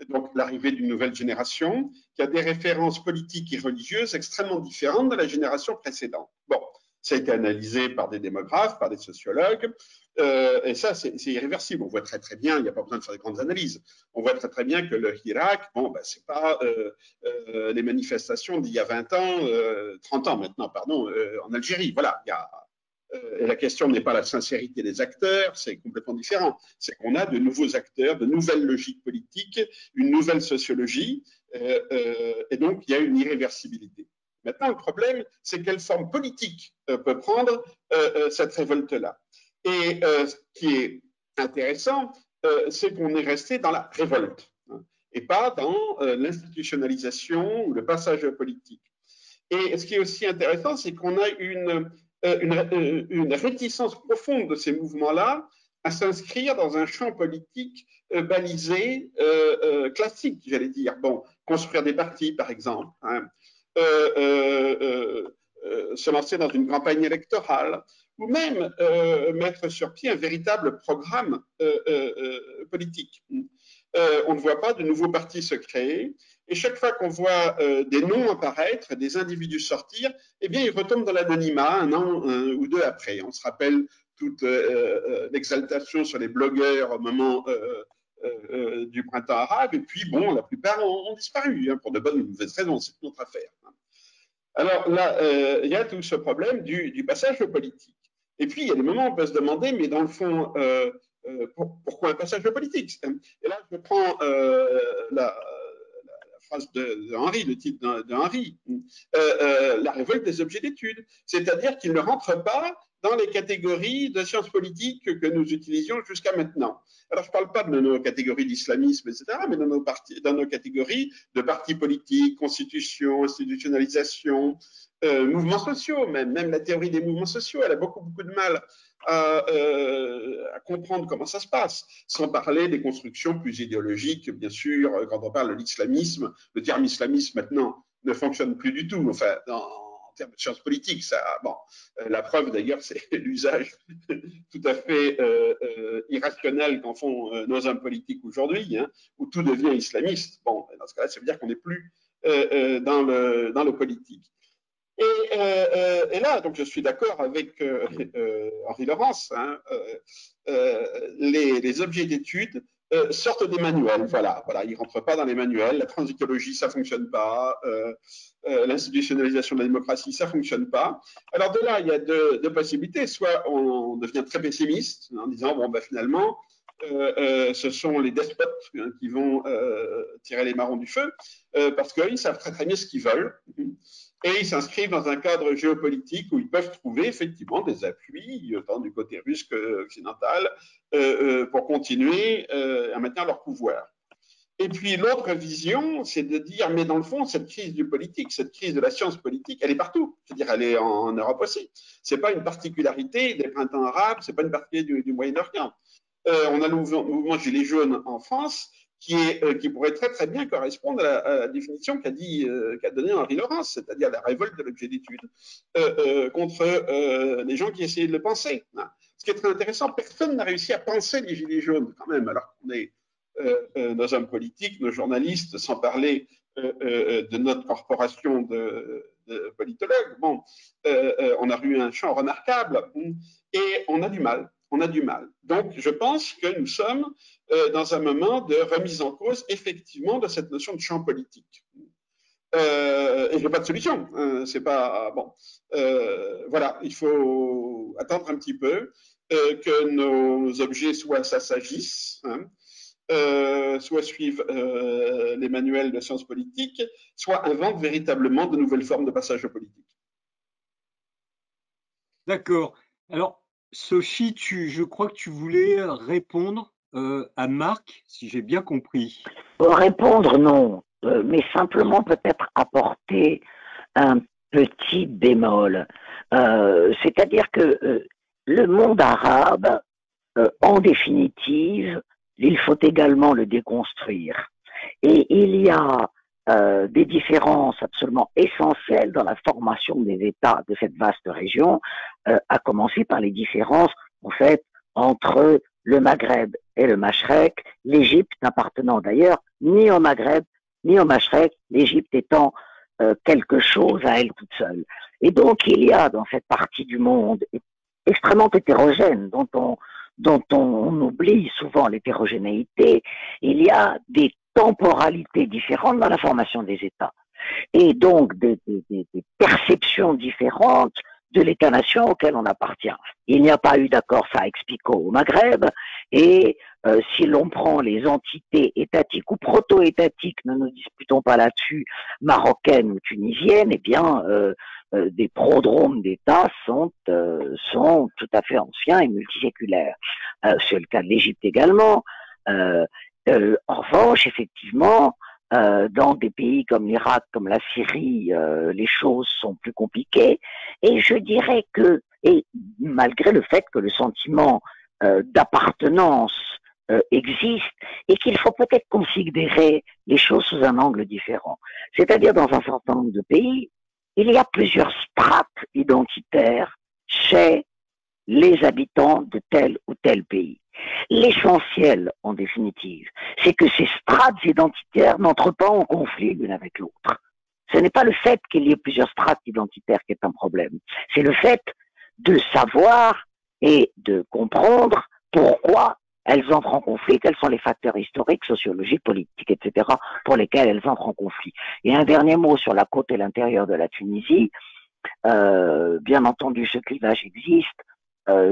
donc l'arrivée d'une nouvelle génération qui a des références politiques et religieuses extrêmement différentes de la génération précédente. Bon, ça a été analysé par des démographes, par des sociologues, et ça, c'est irréversible. On voit très très bien, il n'y a pas besoin de faire de grandes analyses. On voit très très bien que le Irak, bon, ben, c'est pas les manifestations d'il y a 20 ans, 30 ans maintenant, pardon, en Algérie. Voilà, il y a, et la question n'est pas la sincérité des acteurs, c'est complètement différent. C'est qu'on a de nouveaux acteurs, de nouvelles logiques politiques, une nouvelle sociologie, et donc il y a une irréversibilité. Maintenant, le problème, c'est quelle forme politique peut prendre cette révolte-là. Et ce qui est intéressant, c'est qu'on est resté dans la révolte, hein, et pas dans l'institutionnalisation ou le passage politique. Et ce qui est aussi intéressant, c'est qu'on a une réticence profonde de ces mouvements-là à s'inscrire dans un champ politique balisé, classique, j'allais dire. Bon, construire des partis, par exemple, hein, se lancer dans une campagne électorale, ou même mettre sur pied un véritable programme politique. On ne voit pas de nouveaux partis se créer. Et chaque fois qu'on voit des noms apparaître, des individus sortir, eh bien, ils retombent dans l'anonymat un an ou deux après. On se rappelle toute l'exaltation sur les blogueurs au moment du printemps arabe. Et puis, bon, la plupart ont disparu, hein, pour de bonnes ou de mauvaises raisons. C'est une autre affaire. Alors là, il y a tout ce problème du passage politique. Et puis, il y a des moments où on peut se demander, mais dans le fond, pourquoi un passage politique? Et là, je prends la phrase de Henry, le titre de Henry, la révolte des objets d'étude. C'est-à-dire qu'ils ne rentrent pas dans les catégories de sciences politiques que nous utilisions jusqu'à maintenant. Alors, je ne parle pas de nos catégories d'islamisme, etc., mais dans nos catégories de partis politiques, constitution, institutionnalisation, mouvements sociaux, même la théorie des mouvements sociaux, elle a beaucoup de mal à comprendre comment ça se passe, sans parler des constructions plus idéologiques, bien sûr, quand on parle de l'islamisme, le terme islamisme maintenant ne fonctionne plus du tout, enfin, en termes de sciences politiques, ça, bon, la preuve d'ailleurs, c'est l'usage tout à fait irrationnel qu'en font nos hommes politiques aujourd'hui, hein, où tout devient islamiste. Bon, dans ce cas-là, ça veut dire qu'on n'est plus dans le politique. Et là, donc je suis d'accord avec Henri Laurence, hein, les objets d'étude sortent des manuels, voilà, ils ne rentrent pas dans les manuels, la transitologie, ça ne fonctionne pas, l'institutionnalisation de la démocratie, ça ne fonctionne pas. Alors de là, il y a deux possibilités, soit on devient très pessimiste en disant, bon, ben, finalement, ce sont les despotes hein, qui vont tirer les marrons du feu, parce qu'ils savent très bien ce qu'ils veulent. Et ils s'inscrivent dans un cadre géopolitique où ils peuvent trouver effectivement des appuis, tant du côté russe qu'occidental, pour continuer à maintenir leur pouvoir. Et puis l'autre vision, c'est de dire, mais dans le fond, cette crise du politique, cette crise de la science politique, elle est partout. C'est-à-dire, elle est en Europe aussi. C'est pas une particularité des printemps arabes, c'est pas une particularité du Moyen-Orient. On a le mouvement Gilets jaunes en France, qui pourrait très bien correspondre à la définition qu'a donnée Henri Laurence, c'est-à-dire la révolte de l'objet d'étude contre les gens qui essayaient de le penser. Ce qui est très intéressant, personne n'a réussi à penser les Gilets jaunes quand même, alors qu'on est nos hommes politiques, nos journalistes, sans parler de notre corporation de politologues. Bon, on a eu un champ remarquable et on a du mal. Donc, je pense que nous sommes dans un moment de remise en cause, effectivement, de cette notion de champ politique. Et il n'y a pas de solution. C'est pas bon. Voilà, il faut attendre un petit peu que nos objets soit s'agissent, hein, soit suivent les manuels de sciences politiques, soit inventent véritablement de nouvelles formes de passage politique. D'accord. Alors, Sophie, je crois que tu voulais répondre à Marc, si j'ai bien compris. Répondre, non, mais simplement peut-être apporter un petit bémol. C'est-à-dire que le monde arabe, en définitive, il faut également le déconstruire. Et il y a des différences absolument essentielles dans la formation des États de cette vaste région, à commencer par les différences, en fait, entre le Maghreb et le Mashrek, l'Égypte n'appartenant d'ailleurs ni au Maghreb ni au Mashrek, l'Égypte étant quelque chose à elle toute seule. Et donc, il y a dans cette partie du monde extrêmement hétérogène, dont on oublie souvent l'hétérogénéité, il y a des temporalités différentes dans la formation des États. Et donc des perceptions différentes de l'État-nation auquel on appartient. Il n'y a pas eu d'accord Sykes-Picot au Maghreb, et si l'on prend les entités étatiques ou proto-étatiques, ne nous disputons pas là-dessus, marocaines ou tunisiennes, eh bien, des prodromes d'État sont tout à fait anciens et multiséculaires. C'est le cas de l'Égypte également. En revanche, effectivement, dans des pays comme l'Irak, comme la Syrie, les choses sont plus compliquées. Et je dirais que, et malgré le fait que le sentiment d'appartenance existe, et qu'il faut peut-être considérer les choses sous un angle différent. C'est-à-dire, dans un certain nombre de pays, il y a plusieurs strates identitaires chez les habitants de tel ou tel pays. L'essentiel, en définitive, c'est que ces strates identitaires n'entrent pas en conflit l'une avec l'autre. Ce n'est pas le fait qu'il y ait plusieurs strates identitaires qui est un problème. C'est le fait de savoir et de comprendre pourquoi elles entrent en conflit, quels sont les facteurs historiques, sociologiques, politiques, etc., pour lesquels elles entrent en conflit. Et un dernier mot sur la côte et l'intérieur de la Tunisie. Bien entendu, ce clivage existe.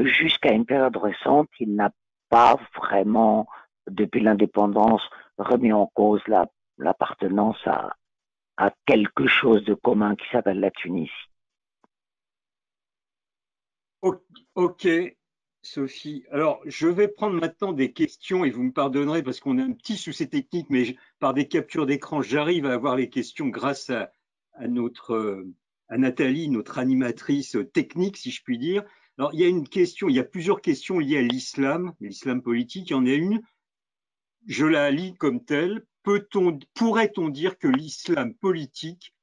Jusqu'à une période récente, il n'a pas vraiment, depuis l'indépendance, remis en cause l'appartenance à quelque chose de commun qui s'appelle la Tunisie. Ok, Sophie. Alors, je vais prendre maintenant des questions et vous me pardonnerez parce qu'on a un petit souci technique, mais par des captures d'écran, j'arrive à avoir les questions grâce à à Nathalie, notre animatrice technique, si je puis dire. Alors, il y a plusieurs questions liées à l'islam politique. Il y en a une, je la lis comme telle. Pourrait-on dire que l'islam politique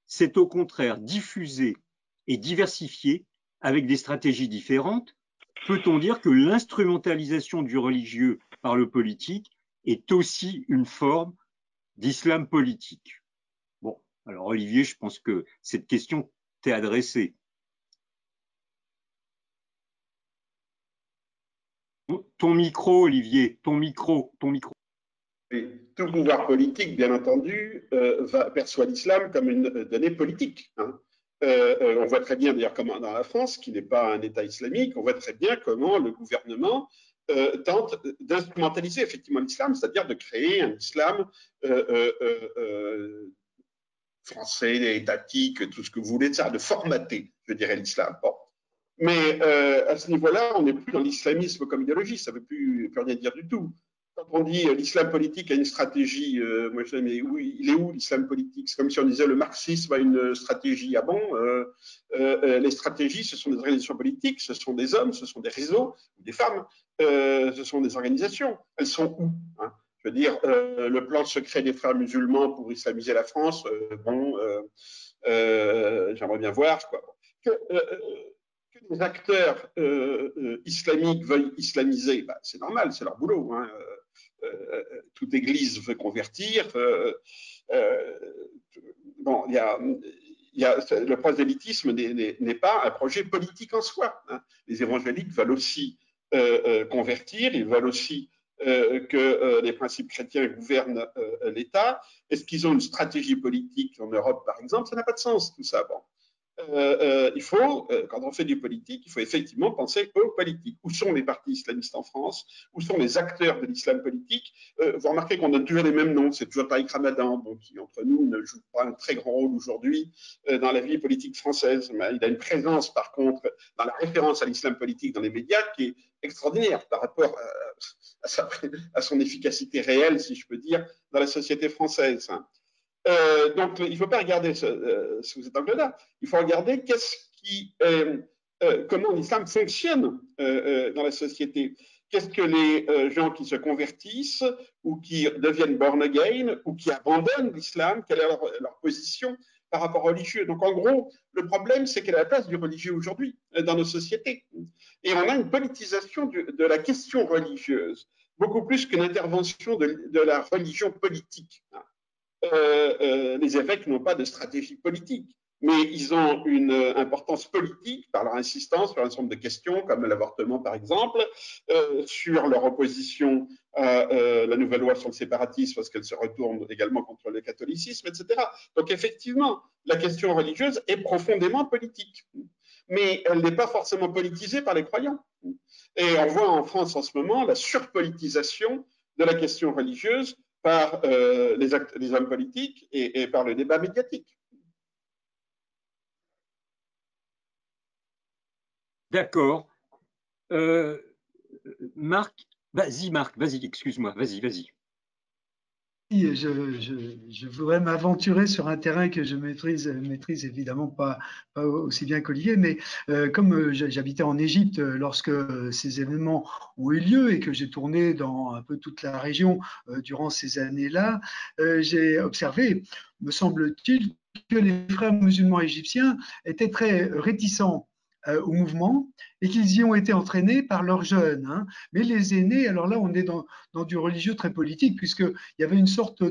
s'est au contraire diffusé et diversifié avec des stratégies différentes? Peut-on dire que l'instrumentalisation du religieux par le politique est aussi une forme d'islam politique? Bon, alors Olivier, je pense que cette question t'est adressée. Ton micro, Olivier, ton micro. Et tout pouvoir politique, bien entendu, perçoit l'islam comme une donnée politique. Hein. On voit très bien, d'ailleurs, comment dans la France, qui n'est pas un État islamique, on voit très bien comment le gouvernement tente d'instrumentaliser effectivement l'islam, c'est-à-dire de créer un islam français, étatique, tout ce que vous voulez de ça, de formater, je dirais, l'islam. Bon. Mais à ce niveau-là, on n'est plus dans l'islamisme comme idéologie, ça ne veut plus rien dire du tout. Quand on dit l'islam politique a une stratégie, moi je dis, mais oui, il est où l'islam politique? C'est comme si on disait le marxisme a une stratégie. Ah bon les stratégies, ce sont des organisations politiques, ce sont des hommes, ce sont des réseaux, des femmes, ce sont des organisations. Elles sont où hein? Je veux dire, le plan secret des frères musulmans pour islamiser la France, j'aimerais bien voir. Quoi. Que les acteurs islamiques veuillent islamiser, bah, c'est normal, c'est leur boulot. Hein. Toute église veut convertir. Bon, le prosélytisme n'est pas un projet politique en soi. Hein. Les évangéliques veulent aussi convertir, ils veulent aussi que les principes chrétiens gouvernent l'État. Est-ce qu'ils ont une stratégie politique en Europe, par exemple? Ça n'a pas de sens, tout ça. Bon. Il faut, quand on fait du politique, il faut effectivement penser aux politiques. Où sont les partis islamistes en France? Où sont les acteurs de l'islam politique? Vous remarquez qu'on donne toujours les mêmes noms. C'est toujours Tariq Ramadan, bon, qui entre nous ne joue pas un très grand rôle aujourd'hui dans la vie politique française. Mais il a une présence, par contre, dans la référence à l'islam politique dans les médias qui est extraordinaire par rapport à son efficacité réelle, si je peux dire, dans la société française. Donc, il ne faut pas regarder sous cet angle-là. Il faut regarder comment l'islam fonctionne dans la société. Qu'est-ce que les gens qui se convertissent ou qui deviennent born again ou qui abandonnent l'islam, quelle est leur position par rapport au religieux? Donc, en gros, le problème, c'est quelle est la place du religieux aujourd'hui dans nos sociétés. Et on a une politisation de la question religieuse, beaucoup plus qu'une intervention de la religion politique. Les évêques n'ont pas de stratégie politique, mais ils ont une importance politique par leur insistance sur un certain nombre de questions, comme l'avortement par exemple, sur leur opposition à la nouvelle loi sur le séparatisme, parce qu'elle se retourne également contre le catholicisme, etc. Donc effectivement, la question religieuse est profondément politique, mais elle n'est pas forcément politisée par les croyants. Et on voit en France en ce moment la surpolitisation de la question religieuse par les hommes politiques et par le débat médiatique. D'accord. Marc, vas-y, excuse-moi, vas-y. Je voudrais m'aventurer sur un terrain que je maîtrise évidemment pas aussi bien qu'Olivier, mais comme j'habitais en Égypte lorsque ces événements ont eu lieu et que j'ai tourné dans un peu toute la région durant ces années-là, j'ai observé, me semble-t-il, que les frères musulmans égyptiens étaient très réticents au mouvement et qu'ils y ont été entraînés par leurs jeunes. Hein. Mais les aînés, alors là, on est dans du religieux très politique, puisqu'il y avait une sorte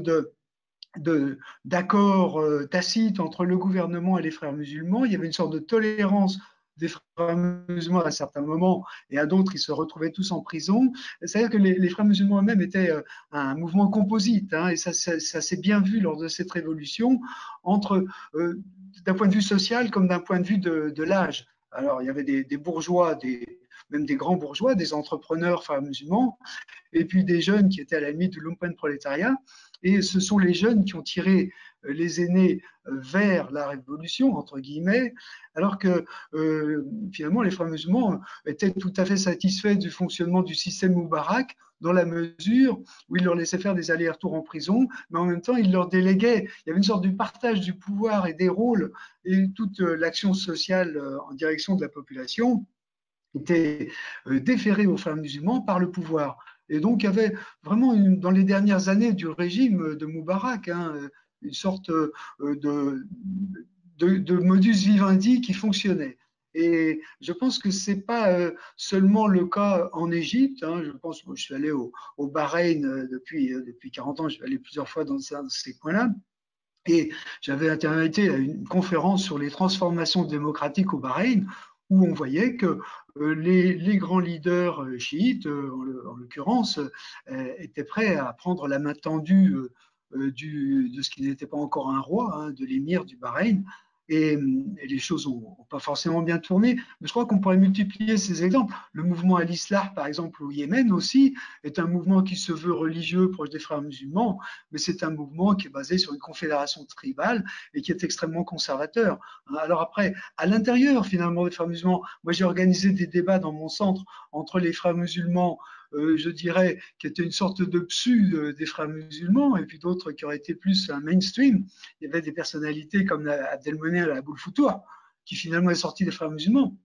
d'accord tacite entre le gouvernement et les frères musulmans. Il y avait une sorte de tolérance des frères musulmans à certains moments, et à d'autres, ils se retrouvaient tous en prison. C'est-à-dire que les frères musulmans eux-mêmes étaient un mouvement composite, hein, et ça s'est bien vu lors de cette révolution, d'un point de vue social comme d'un point de vue de l'âge. Alors, il y avait des bourgeois, même des grands bourgeois, des entrepreneurs frères musulmans, et puis des jeunes qui étaient à la limite du lumpenprolétariat. et ce sont les jeunes qui ont tiré les aînés vers la révolution, entre guillemets, alors que finalement les frères musulmans étaient tout à fait satisfaits du fonctionnement du système Moubarak, dans la mesure où il leur laissait faire des allers-retours en prison, mais en même temps il leur déléguait, il y avait une sorte de partage du pouvoir et des rôles, et toute l'action sociale en direction de la population était déférée aux frères musulmans par le pouvoir. Et donc, il y avait vraiment, dans les dernières années du régime de Moubarak, une sorte de modus vivendi qui fonctionnait. Et je pense que ce n'est pas seulement le cas en Égypte. Je pense, je suis allé au Bahreïn depuis 40 ans, je suis allé plusieurs fois dans ces coins-là. Et j'avais été à une conférence sur les transformations démocratiques au Bahreïn, où on voyait que les grands leaders chiites, en l'occurrence, étaient prêts à prendre la main tendue de ce qui n'était pas encore un roi, de l'émir du Bahreïn. Et les choses n'ont pas forcément bien tourné. Mais je crois qu'on pourrait multiplier ces exemples. Le mouvement Al-Islah, par exemple, au Yémen aussi, est un mouvement qui se veut religieux, proche des frères musulmans, mais c'est un mouvement qui est basé sur une confédération tribale et qui est extrêmement conservateur. Alors après, à l'intérieur finalement des frères musulmans, moi j'ai organisé des débats dans mon centre entre les frères musulmans, je dirais, qui étaient une sorte de PSU des frères musulmans, et puis d'autres qui auraient été plus un mainstream. Il y avait des personnalités comme Abdelmonem Aboul Foutoua, qui finalement est sorti des frères musulmans,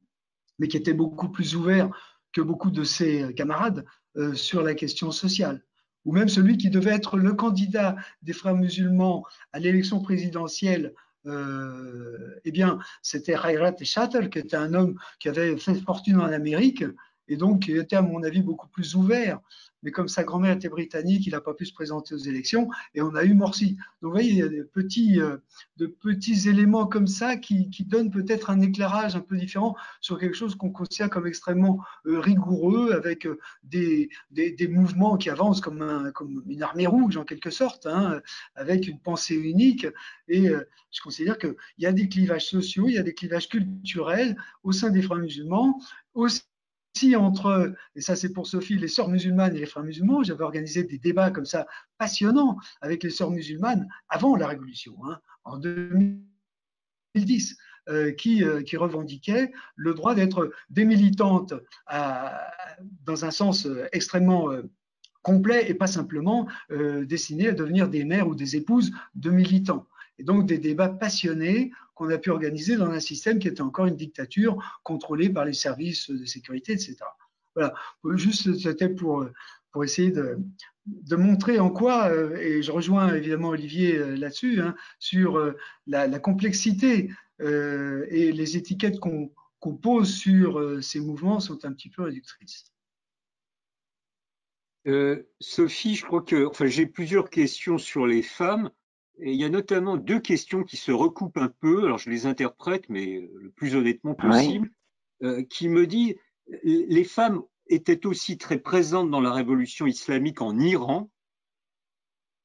mais qui était beaucoup plus ouvert que beaucoup de ses camarades sur la question sociale. Ou même celui qui devait être le candidat des frères musulmans à l'élection présidentielle, eh bien, c'était Khayrat Shatter, qui était un homme qui avait fait fortune en Amérique, et donc il était à mon avis beaucoup plus ouvert. Mais comme sa grand-mère était britannique, il n'a pas pu se présenter aux élections, et on a eu Morsi. Donc vous voyez, il y a de petits éléments comme ça qui donnent peut-être un éclairage un peu différent sur quelque chose qu'on considère comme extrêmement rigoureux, avec des mouvements qui avancent comme une armée rouge en quelque sorte, avec une pensée unique. Et je considère qu'il y a des clivages sociaux, il y a des clivages culturels au sein des frères musulmans, aussi entre, et ça c'est pour Sophie, les sœurs musulmanes et les frères musulmans. J'avais organisé des débats comme ça passionnants avec les sœurs musulmanes avant la Révolution, en 2010, qui revendiquaient le droit d'être des militantes dans un sens extrêmement complet et pas simplement destinées à devenir des mères ou des épouses de militants. Et donc des débats passionnés qu'on a pu organiser dans un système qui était encore une dictature contrôlée par les services de sécurité, etc. Voilà, juste c'était pour essayer de montrer en quoi, et je rejoins évidemment Olivier là-dessus, sur la complexité et les étiquettes qu'on pose sur ces mouvements sont un petit peu réductrices. Sophie, je crois que j'ai plusieurs questions sur les femmes, et il y a notamment deux questions qui se recoupent un peu, alors je les interprète, mais le plus honnêtement possible, qui me dit, les femmes étaient aussi très présentes dans la révolution islamique en Iran.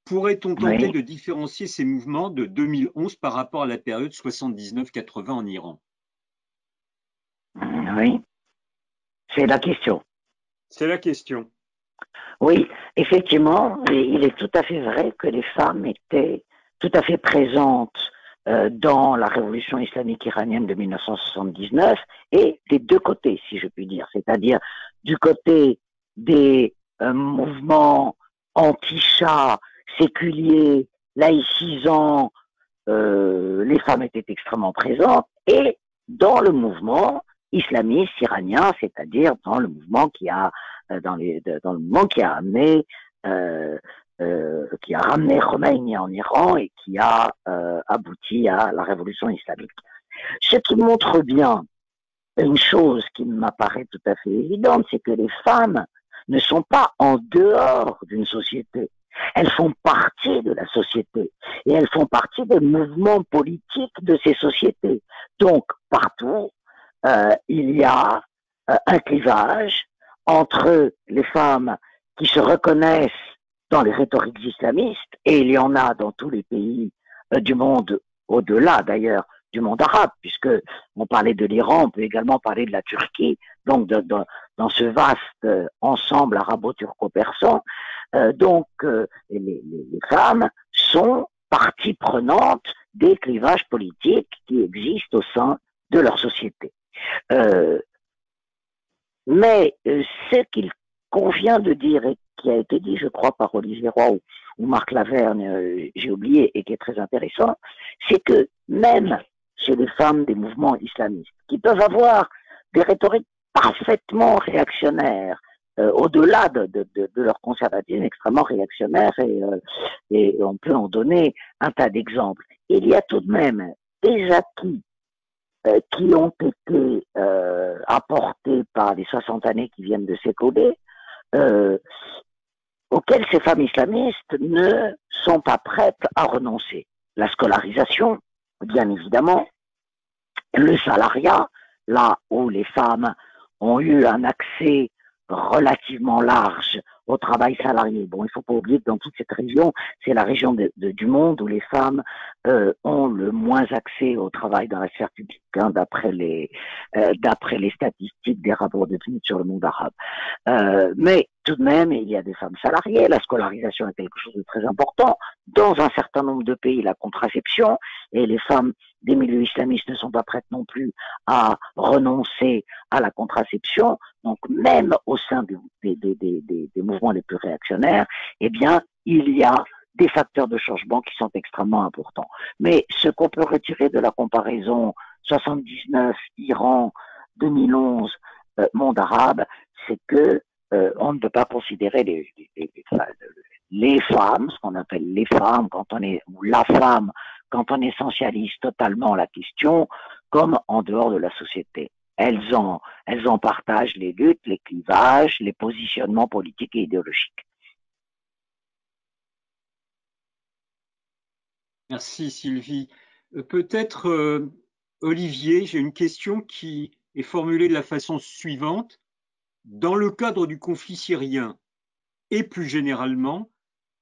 Pourrait-on tenter de différencier ces mouvements de 2011 par rapport à la période 79-80 en Iran? Oui, c'est la question. C'est la question. Oui, effectivement, il est tout à fait vrai que les femmes étaient tout à fait présentes dans la révolution islamique iranienne de 1979 et des deux côtés, si je puis dire, c'est-à-dire du côté des mouvements anti-Shah, séculiers, laïcisants, les femmes étaient extrêmement présentes, et dans le mouvement islamiste iranien, c'est-à-dire dans le mouvement qui a amené qui a ramené Khomeini en Iran et qui a abouti à la révolution islamique. Ce qui montre bien une chose qui m'apparaît tout à fait évidente, c'est que les femmes ne sont pas en dehors d'une société. Elles font partie de la société et elles font partie des mouvements politiques de ces sociétés. Donc, partout, il y a un clivage entre les femmes qui se reconnaissent dans les rhétoriques islamistes, et il y en a dans tous les pays du monde, au-delà d'ailleurs du monde arabe, puisque on parlait de l'Iran, on peut également parler de la Turquie, donc dans ce vaste ensemble arabo-turco-persan, Donc, les femmes sont partie prenante des clivages politiques qui existent au sein de leur société. Mais ce qu'il convient de dire et qui a été dit, je crois, par Olivier Roy ou Marc Lavergne, j'ai oublié, et qui est très intéressant, c'est que même chez les femmes des mouvements islamistes, qui peuvent avoir des rhétoriques parfaitement réactionnaires, au-delà de leur conservatisme extrêmement réactionnaire, et on peut en donner un tas d'exemples, il y a tout de même des acquis qui ont été apportés par les 60 années qui viennent de s'écouler, auxquels ces femmes islamistes ne sont pas prêtes à renoncer. La scolarisation, bien évidemment, le salariat, là où les femmes ont eu un accès relativement large au travail salarié. Bon, il ne faut pas oublier que dans toute cette région, c'est la région du monde où les femmes ont le moins accès au travail dans la sphère publique, hein, d'après les statistiques des rapports d'études sur le monde arabe. Mais tout de même, il y a des femmes salariées, la scolarisation est quelque chose de très important. Dans un certain nombre de pays, la contraception, et les femmes des milieux islamistes ne sont pas prêtes non plus à renoncer à la contraception. Donc même au sein des mouvements les plus réactionnaires, eh bien, il y a des facteurs de changement qui sont extrêmement importants. Mais ce qu'on peut retirer de la comparaison 79, Iran, 2011, monde arabe, c'est que on ne peut pas considérer les femmes, ce qu'on appelle les femmes, quand on est, ou la femme, quand on essentialise totalement la question, comme en dehors de la société. Elles en partagent les luttes, les clivages, les positionnements politiques et idéologiques. Merci Sylvie. Peut-être Olivier, j'ai une question qui est formulée de la façon suivante. Dans le cadre du conflit syrien et plus généralement,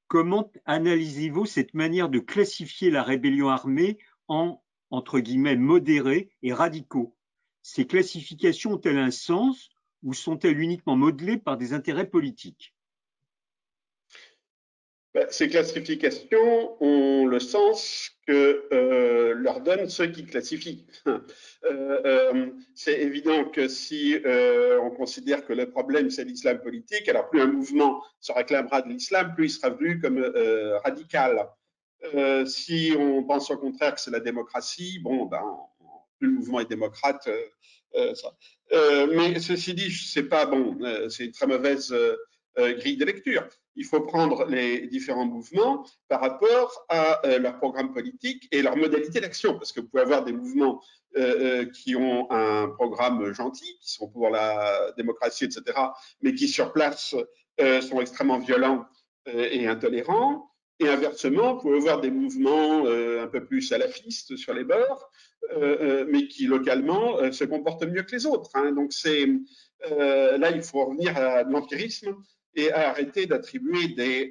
comment analysez-vous cette manière de classifier la rébellion armée en, entre guillemets, modérés et radicaux? Ces classifications ont-elles un sens ou sont-elles uniquement modelées par des intérêts politiques? Ces classifications ont le sens que leur donnent ceux qui classifient. C'est évident que si on considère que le problème c'est l'islam politique, alors plus un mouvement se réclamera de l'islam, plus il sera vu comme radical. Si on pense au contraire que c'est la démocratie, bon, ben, plus le mouvement est démocrate, ça. Mais ceci dit, c'est pas bon, c'est une très mauvaise grille de lecture. Il faut prendre les différents mouvements par rapport à leur programme politique et leur modalité d'action, parce que vous pouvez avoir des mouvements qui ont un programme gentil, qui sont pour la démocratie, etc., mais qui sur place sont extrêmement violents et intolérants. Et inversement, vous pouvez avoir des mouvements un peu plus salafistes sur les bords, mais qui localement se comportent mieux que les autres. Hein. Donc là, il faut revenir à l'empirisme et à arrêter d'attribuer des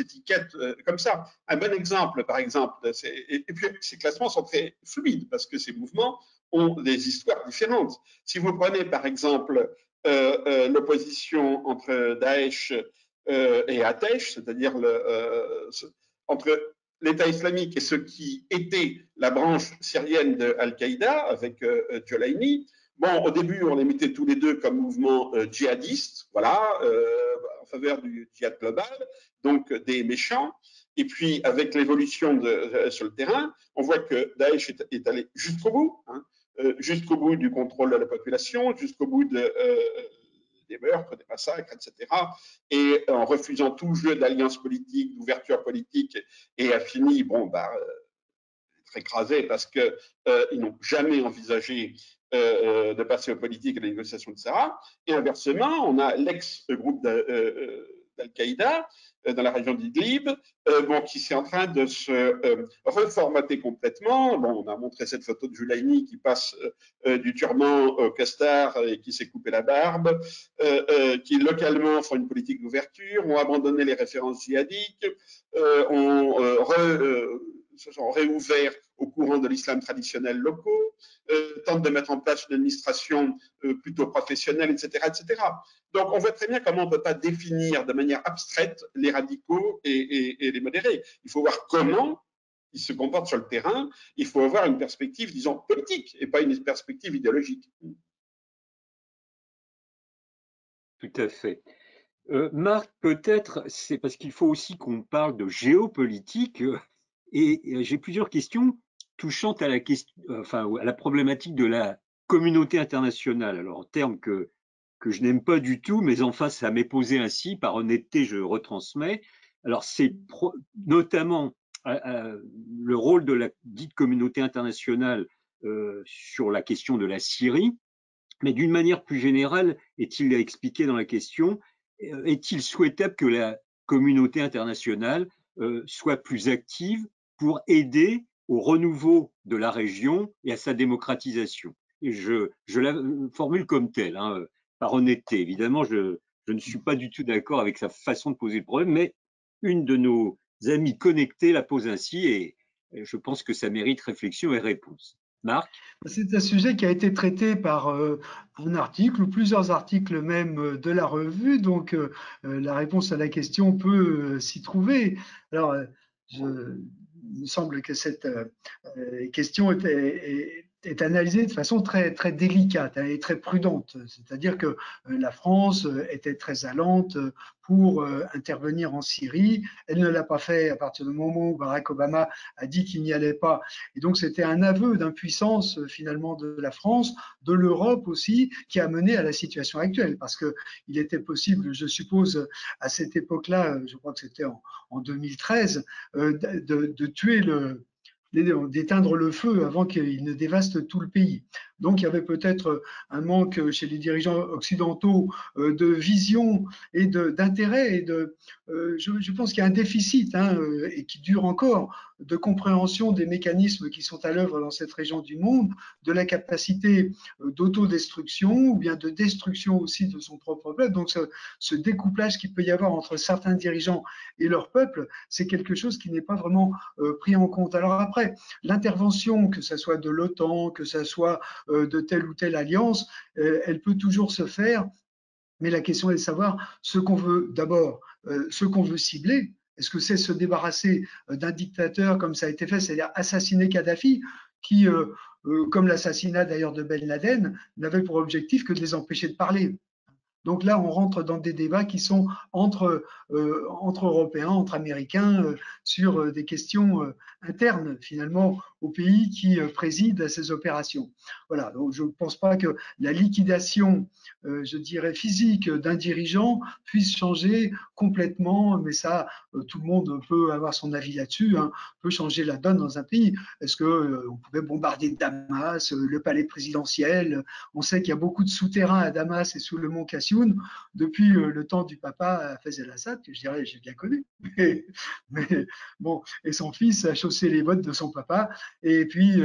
étiquettes comme ça. Un bon exemple, par exemple, et puis ces classements sont très fluides parce que ces mouvements ont des histoires différentes. Si vous prenez, par exemple, l'opposition entre Daesh et Atesh, c'est-à-dire entre l'État islamique et ce qui était la branche syrienne de Al-Qaïda avec Jolaini. Bon, au début, on les mettait tous les deux comme mouvement djihadiste, voilà, en faveur du djihad global, donc des méchants. Et puis, avec l'évolution sur le terrain, on voit que Daesh est allé jusqu'au bout, hein, jusqu'au bout du contrôle de la population, jusqu'au bout des meurtres, des massacres, etc. Et en refusant tout jeu d'alliance politique, d'ouverture politique, et a fini, bon, bah, très écrasé parce qu'ils n'ont jamais envisagé de passer aux politiques et à la négociation, etc. Et inversement, on a l'ex-groupe d'Al-Qaïda dans la région d'Idlib, bon, qui est en train de se reformater complètement. Bon, on a montré cette photo de Julaini qui passe du turban au costard et qui s'est coupé la barbe, qui localement font une politique d'ouverture, ont abandonné les références djihadiques, se sont réouverts au courant de l'islam traditionnel locaux, tente de mettre en place une administration plutôt professionnelle, etc., etc. Donc, on voit très bien comment on ne peut pas définir de manière abstraite les radicaux et les modérés. Il faut voir comment ils se comportent sur le terrain. Il faut avoir une perspective, disons, politique et pas une perspective idéologique. Tout à fait. Marc, peut-être, c'est parce qu'il faut aussi qu'on parle de géopolitique et j'ai plusieurs questions touchant à la question, enfin, à la problématique de la communauté internationale. Alors, terme que je n'aime pas du tout, mais enfin, ça m'est posé ainsi, par honnêteté, je retransmets. Alors, c'est notamment le rôle de la dite communauté internationale sur la question de la Syrie, mais d'une manière plus générale, est-il expliqué dans la question, est-il souhaitable que la communauté internationale soit plus active pour aider au renouveau de la région et à sa démocratisation? Et je la formule comme telle, hein, par honnêteté. Évidemment, je ne suis pas du tout d'accord avec sa façon de poser le problème, mais une de nos amies connectées la pose ainsi et je pense que ça mérite réflexion et réponse. Marc? C'est un sujet qui a été traité par un article ou plusieurs articles même de la revue, donc la réponse à la question peut s'y trouver. Alors, il me semble que cette question est analysée de façon très, très délicate et très prudente. C'est-à-dire que la France était très allante pour intervenir en Syrie. Elle ne l'a pas fait à partir du moment où Barack Obama a dit qu'il n'y allait pas. Et donc, c'était un aveu d'impuissance finalement de la France, de l'Europe aussi, qui a mené à la situation actuelle. Parce qu'il était possible, je suppose, à cette époque-là, je crois que c'était en 2013, de tuer d'éteindre le feu avant qu'il ne dévaste tout le pays. Donc il y avait peut-être un manque chez les dirigeants occidentaux de vision et d'intérêt et je pense qu'il y a un déficit et qui dure encore de compréhension des mécanismes qui sont à l'œuvre dans cette région du monde, de la capacité d'autodestruction ou bien de destruction aussi de son propre peuple. Donc ce découplage qu'il peut y avoir entre certains dirigeants et leur peuple, c'est quelque chose qui n'est pas vraiment pris en compte. Alors après, l'intervention, que ce soit de l'OTAN, que ce soit de telle ou telle alliance, elle peut toujours se faire, mais la question est de savoir ce qu'on veut d'abord, ce qu'on veut cibler. Est-ce que c'est se débarrasser d'un dictateur comme ça a été fait, c'est-à-dire assassiner Kadhafi, qui, comme l'assassinat d'ailleurs de Ben Laden, n'avait pour objectif que de les empêcher de parler. Donc là, on rentre dans des débats qui sont entre Européens, entre Américains, sur des questions internes finalement au pays qui préside à ces opérations. Voilà, donc je ne pense pas que la liquidation, je dirais, physique d'un dirigeant puisse changer complètement, mais ça, tout le monde peut avoir son avis là-dessus, peut changer la donne dans un pays. Est-ce qu'on pouvait bombarder Damas, le palais présidentiel? On sait qu'il y a beaucoup de souterrains à Damas et sous le mont Kassioun depuis le temps du papa Fayez el-Assad, que je dirais j'ai bien connu. Mais bon, et son fils a chaussé les bottes de son papa. Et puis,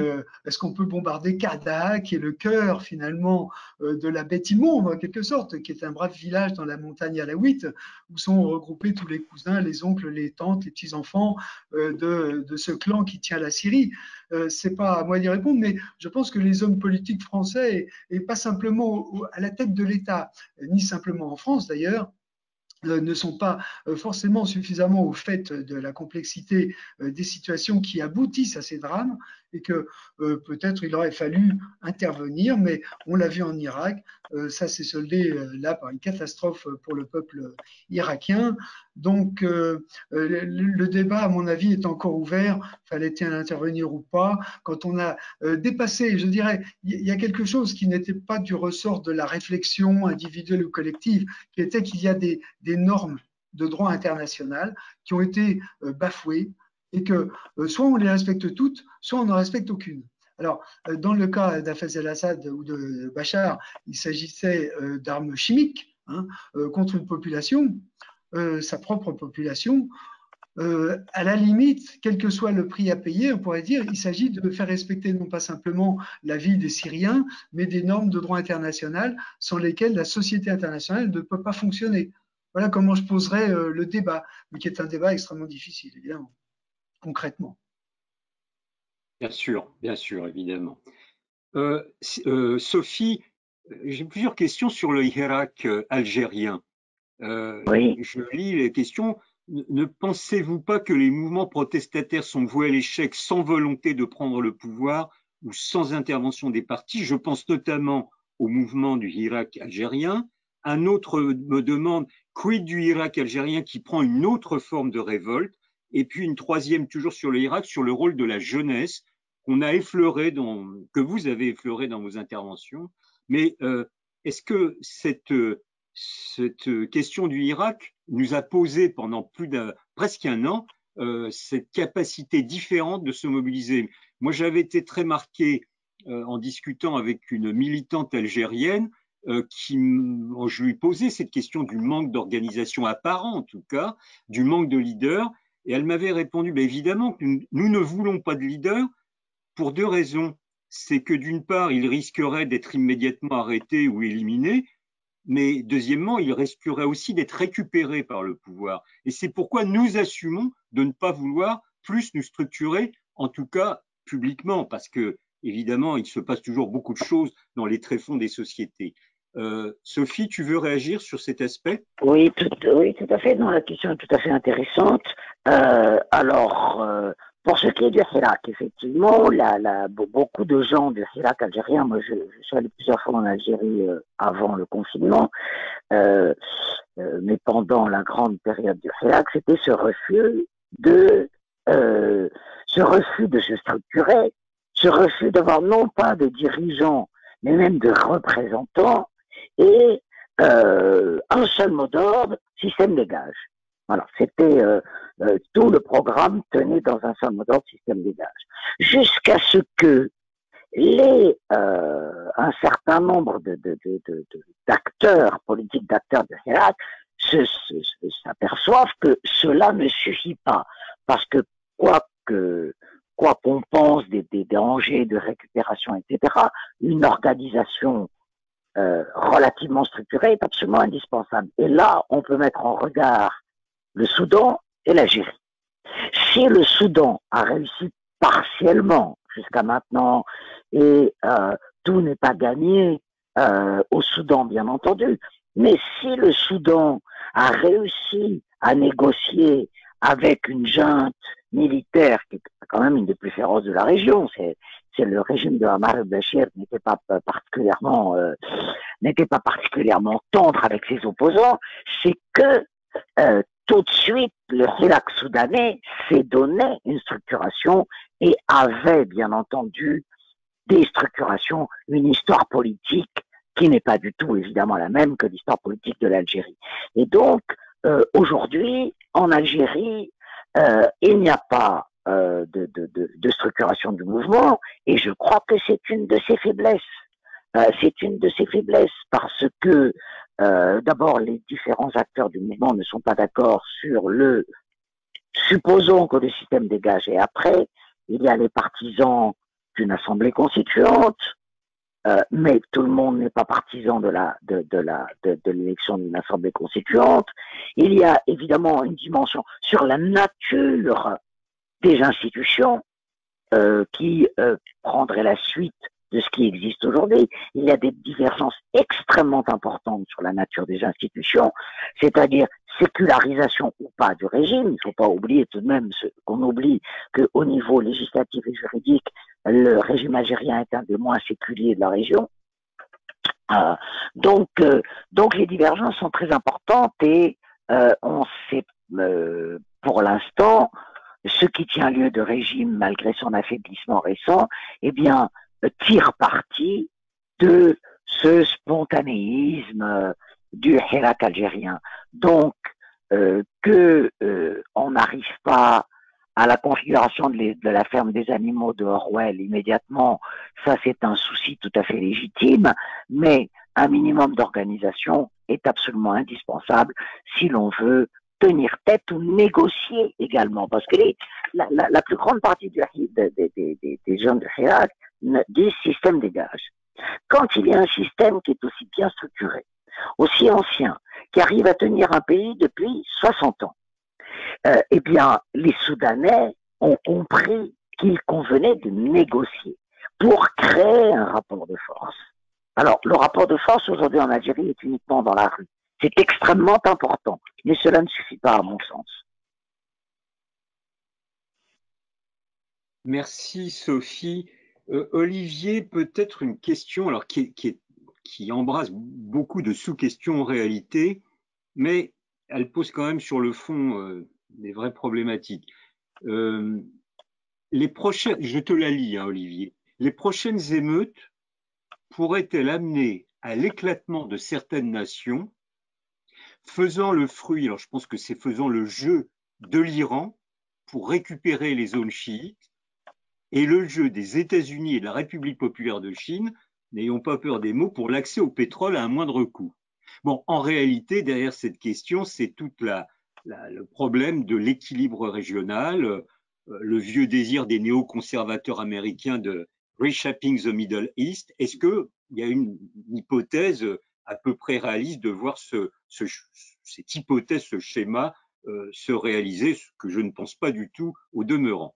est-ce qu'on peut bombarder Karda, qui est le cœur finalement de la bête immonde en quelque sorte, qui est un brave village dans la montagne alaouite, où sont regroupés tous les cousins, les oncles, les tantes, les petits-enfants de ce clan qui tient la Syrie. C'est pas à moi d'y répondre, mais je pense que les hommes politiques français, et pas simplement à la tête de l'État, ni simplement en France d'ailleurs, ne sont pas forcément suffisamment au fait de la complexité des situations qui aboutissent à ces drames et que peut-être il aurait fallu intervenir, mais on l'a vu en Irak, ça s'est soldé là par une catastrophe pour le peuple irakien. Donc le débat, à mon avis, est encore ouvert, fallait-il intervenir ou pas. Quand on a dépassé, je dirais, il y a quelque chose qui n'était pas du ressort de la réflexion individuelle ou collective, qui était qu'il y a des normes de droit international qui ont été bafouées et que soit on les respecte toutes, soit on n'en respecte aucune. Alors, dans le cas d'Hafez el-Assad ou de Bachar, il s'agissait d'armes chimiques contre une population, sa propre population. À la limite, quel que soit le prix à payer, on pourrait dire qu'il s'agit de faire respecter non pas simplement la vie des Syriens, mais des normes de droit international sans lesquelles la société internationale ne peut pas fonctionner. Voilà comment je poserais le débat, mais qui est un débat extrêmement difficile, évidemment, concrètement. Bien sûr, évidemment. Sophie, j'ai plusieurs questions sur le Hirak algérien. Oui. Je lis les questions. Ne pensez-vous pas que les mouvements protestataires sont voués à l'échec sans volonté de prendre le pouvoir ou sans intervention des partis? Je pense notamment au mouvement du Hirak algérien. Un autre me demande, quid du Hirak algérien qui prend une autre forme de révolte? Et puis une troisième, toujours sur le Hirak, sur le rôle de la jeunesse qu'on a effleuré, que vous avez effleuré dans vos interventions. Mais est-ce que cette question du Irak nous a posé pendant presque un an cette capacité différente de se mobiliser. Moi, j'avais été très marqué en discutant avec une militante algérienne je lui posais cette question du manque d'organisation apparent, en tout cas, du manque de leaders, et elle m'avait répondu, évidemment que nous ne voulons pas de leaders pour deux raisons. C'est que d'une part, il risquerait d'être immédiatement arrêté ou éliminé, mais deuxièmement, il risquerait aussi d'être récupéré par le pouvoir. Et c'est pourquoi nous assumons de ne pas vouloir plus nous structurer, en tout cas publiquement, parce que évidemment, il se passe toujours beaucoup de choses dans les tréfonds des sociétés. Sophie, tu veux réagir sur cet aspect? Oui, tout à fait. Non, la question est tout à fait intéressante. Pour ce qui est du Hirak, effectivement, beaucoup de gens du Hirak algérien, moi je suis allé plusieurs fois en Algérie avant le confinement, mais pendant la grande période du Hirak, c'était ce refus de se structurer, ce refus d'avoir non pas de dirigeants, mais même de représentants, et un seul mot d'ordre, système des gages. Voilà, c'était tout le programme tenait dans un seul mot d'ordre, système des gages. Jusqu'à ce que un certain nombre d'acteurs, politiques d'acteurs de Hirak, s'aperçoivent que cela ne suffit pas. Parce que quoi qu'on pense des dangers de récupération, etc., une organisation relativement structurée est absolument indispensable. Et là, on peut mettre en regard le Soudan et l'Algérie. Si le Soudan a réussi partiellement jusqu'à maintenant, et tout n'est pas gagné au Soudan, bien entendu, mais si le Soudan a réussi à négocier avec une junte militaire qui est quand même une des plus féroces de la région, c'est le régime de Omar el-Bashir n'était pas particulièrement tendre avec ses opposants, c'est que tout de suite, le Hirak soudanais s'est donné une structuration et avait, bien entendu, des structurations, une histoire politique qui n'est pas du tout, évidemment, la même que l'histoire politique de l'Algérie. Et donc, aujourd'hui, en Algérie, il n'y a pas de structuration du mouvement, et je crois que c'est une de ses faiblesses. C'est une de ses faiblesses parce que d'abord les différents acteurs du mouvement ne sont pas d'accord sur supposons que le système dégage, et après il y a les partisans d'une assemblée constituante, mais tout le monde n'est pas partisan de l'élection d'une assemblée constituante. Il y a évidemment une dimension sur la nature des institutions qui prendrait la suite de ce qui existe aujourd'hui. Il y a des divergences extrêmement importantes sur la nature des institutions, c'est-à-dire sécularisation ou pas du régime. Il ne faut pas oublier tout de même qu'on oublie qu'au niveau législatif et juridique, le régime algérien est un des moins séculiers de la région. Donc les divergences sont très importantes et on sait pour l'instant ce qui tient lieu de régime malgré son affaiblissement récent, eh bien tire parti de ce spontanéisme du Hirak algérien. Donc on n'arrive pas à la configuration de la ferme des animaux de Orwell immédiatement, ça c'est un souci tout à fait légitime, mais un minimum d'organisation est absolument indispensable si l'on veut tenir tête ou négocier également, parce que la plus grande partie des gens de Hirak disent système des gages. Quand il y a un système qui est aussi bien structuré, aussi ancien, qui arrive à tenir un pays depuis 60 ans, eh bien, les Soudanais ont compris qu'il convenait de négocier. pour créer un rapport de force. Alors, le rapport de force aujourd'hui en Algérie est uniquement dans la rue. C'est extrêmement important, mais cela ne suffit pas à mon sens. Merci Sophie. Olivier, peut-être une question alors qui embrasse beaucoup de sous-questions en réalité, mais elle pose quand même sur le fond des vraies problématiques. Je te la lis, hein, Olivier. Les prochaines émeutes pourraient-elles amener à l'éclatement de certaines nations, faisant le fruit, alors je pense que c'est faisant le jeu de l'Iran pour récupérer les zones chiites, et le jeu des États-Unis et de la République populaire de Chine, n'ayons pas peur des mots, pour l'accès au pétrole à un moindre coût. Bon, en réalité, derrière cette question, c'est tout le problème de l'équilibre régional, le vieux désir des néoconservateurs américains de reshaping the Middle East. Est-ce qu'il y a une hypothèse à peu près réaliste de voir cette hypothèse, ce schéma se réaliser, ce que je ne pense pas du tout au demeurant?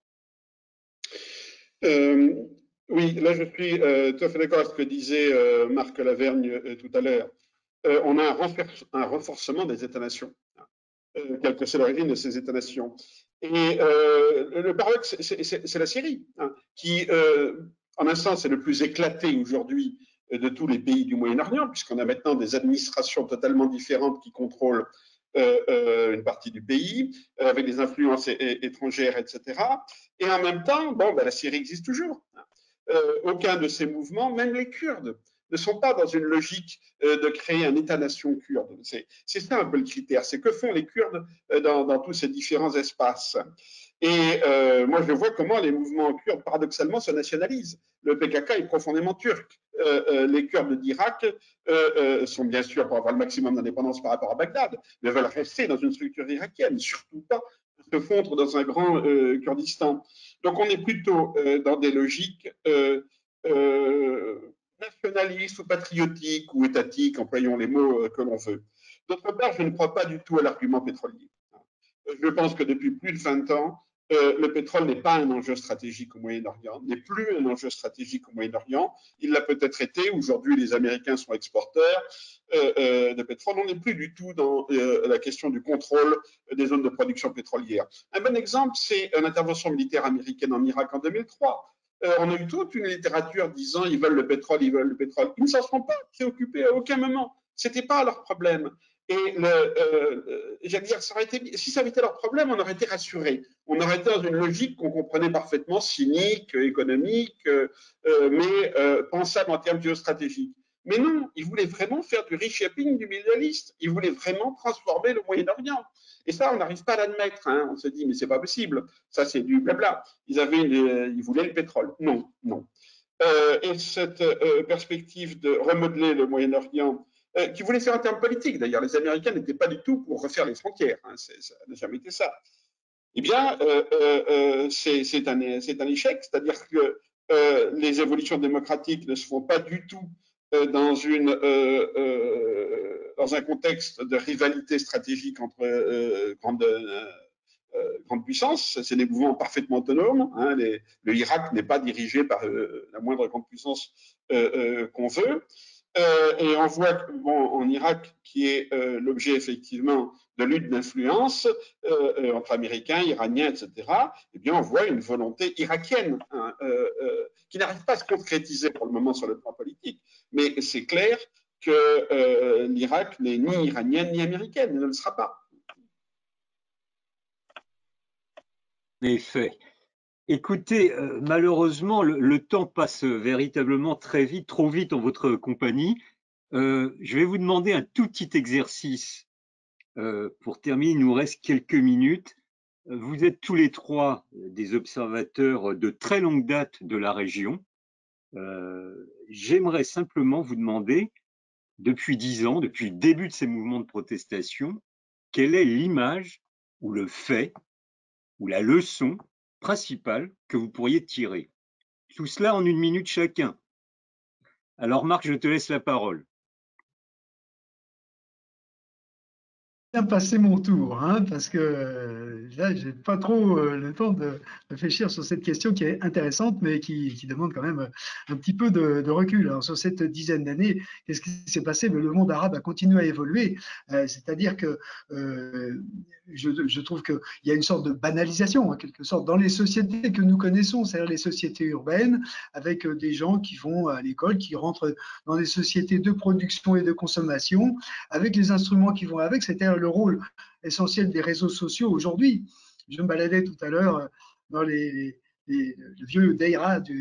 Oui, là je suis tout à fait d'accord avec ce que disait Marc Lavergne tout à l'heure. On a un renforcement des États-nations, quelle que soit l'origine de ces États-nations. Et le paradoxe, c'est la Syrie, hein, qui, en un sens, est le plus éclaté aujourd'hui de tous les pays du Moyen-Orient, puisqu'on a maintenant des administrations totalement différentes qui contrôlent une partie du pays, avec des influences étrangères, etc. Et en même temps, bon, ben, la Syrie existe toujours. Aucun de ces mouvements, même les Kurdes, ne sont pas dans une logique de créer un État-nation kurde. C'est ça un peu le critère. C'est que font les Kurdes dans tous ces différents espaces. Et moi, je vois comment les mouvements kurdes, paradoxalement, se nationalisent. Le PKK est profondément turc. Les Kurdes d'Irak sont bien sûr pour avoir le maximum d'indépendance par rapport à Bagdad, mais veulent rester dans une structure irakienne, surtout pas se fondre dans un grand Kurdistan. Donc on est plutôt dans des logiques nationalistes ou patriotiques ou étatiques, employons les mots que l'on veut. D'autre part, je ne crois pas du tout à l'argument pétrolier. Je pense que depuis plus de 20 ans, le pétrole n'est pas un enjeu stratégique au Moyen-Orient, n'est plus un enjeu stratégique au Moyen-Orient. Il l'a peut-être été. Aujourd'hui, les Américains sont exporteurs de pétrole. On n'est plus du tout dans la question du contrôle des zones de production pétrolière. Un bon exemple, c'est l'intervention militaire américaine en Irak en 2003. On a eu toute une littérature disant ils veulent le pétrole, ils veulent le pétrole. Ils ne s'en sont pas préoccupés à aucun moment. C'était pas leur problème. Et j'allais dire, si ça avait été leur problème, on aurait été rassurés. On aurait été dans une logique qu'on comprenait parfaitement, cynique, économique, mais pensable en termes géostratégiques. Mais non, ils voulaient vraiment faire du reshaping du Middle East. Ils voulaient vraiment transformer le Moyen-Orient. Et ça, on n'arrive pas à l'admettre. Hein. On se dit, mais c'est pas possible. Ça, c'est du blabla. Ils voulaient le pétrole. Non, non. Et cette perspective de remodeler le Moyen-Orient, qui voulait faire un terme politique. D'ailleurs, les Américains n'étaient pas du tout pour refaire les frontières. Hein, ça n'a jamais été ça. Eh bien, c'est un échec, c'est-à-dire que les évolutions démocratiques ne se font pas du tout dans un contexte de rivalité stratégique entre grandes puissances. C'est des mouvements parfaitement autonomes. Hein, le Irak n'est pas dirigé par la moindre grande puissance qu'on veut. Et on voit en Irak, qui est l'objet effectivement de luttes d'influence entre Américains, Iraniens, etc., eh bien, on voit une volonté irakienne hein, qui n'arrive pas à se concrétiser pour le moment sur le plan politique. Mais c'est clair que l'Irak n'est ni iranienne ni américaine, elle ne le sera pas. En effet. Écoutez, malheureusement, le temps passe véritablement très vite, trop vite en votre compagnie. Je vais vous demander un tout petit exercice pour terminer. Il nous reste quelques minutes. Vous êtes tous les trois des observateurs de très longue date de la région. J'aimerais simplement vous demander, depuis 10 ans, depuis le début de ces mouvements de protestation, quelle est l'image ou le fait ou la leçon principale que vous pourriez tirer? Tout cela en 1 minute chacun. Alors Marc, je te laisse la parole. bien passer mon tour, hein, parce que là, j'ai pas trop le temps de réfléchir sur cette question qui est intéressante, mais qui demande quand même un petit peu de recul. Alors, sur cette dizaine d'années, qu'est-ce qui s'est passé? Mais le monde arabe a continué à évoluer, c'est-à-dire que je trouve qu'il y a une sorte de banalisation, en quelque sorte, dans les sociétés que nous connaissons, c'est-à-dire les sociétés urbaines, avec des gens qui vont à l'école, qui rentrent dans des sociétés de production et de consommation, avec les instruments qui vont avec, c'est-à-dire le rôle essentiel des réseaux sociaux aujourd'hui. Je me baladais tout à l'heure dans le vieux Deira de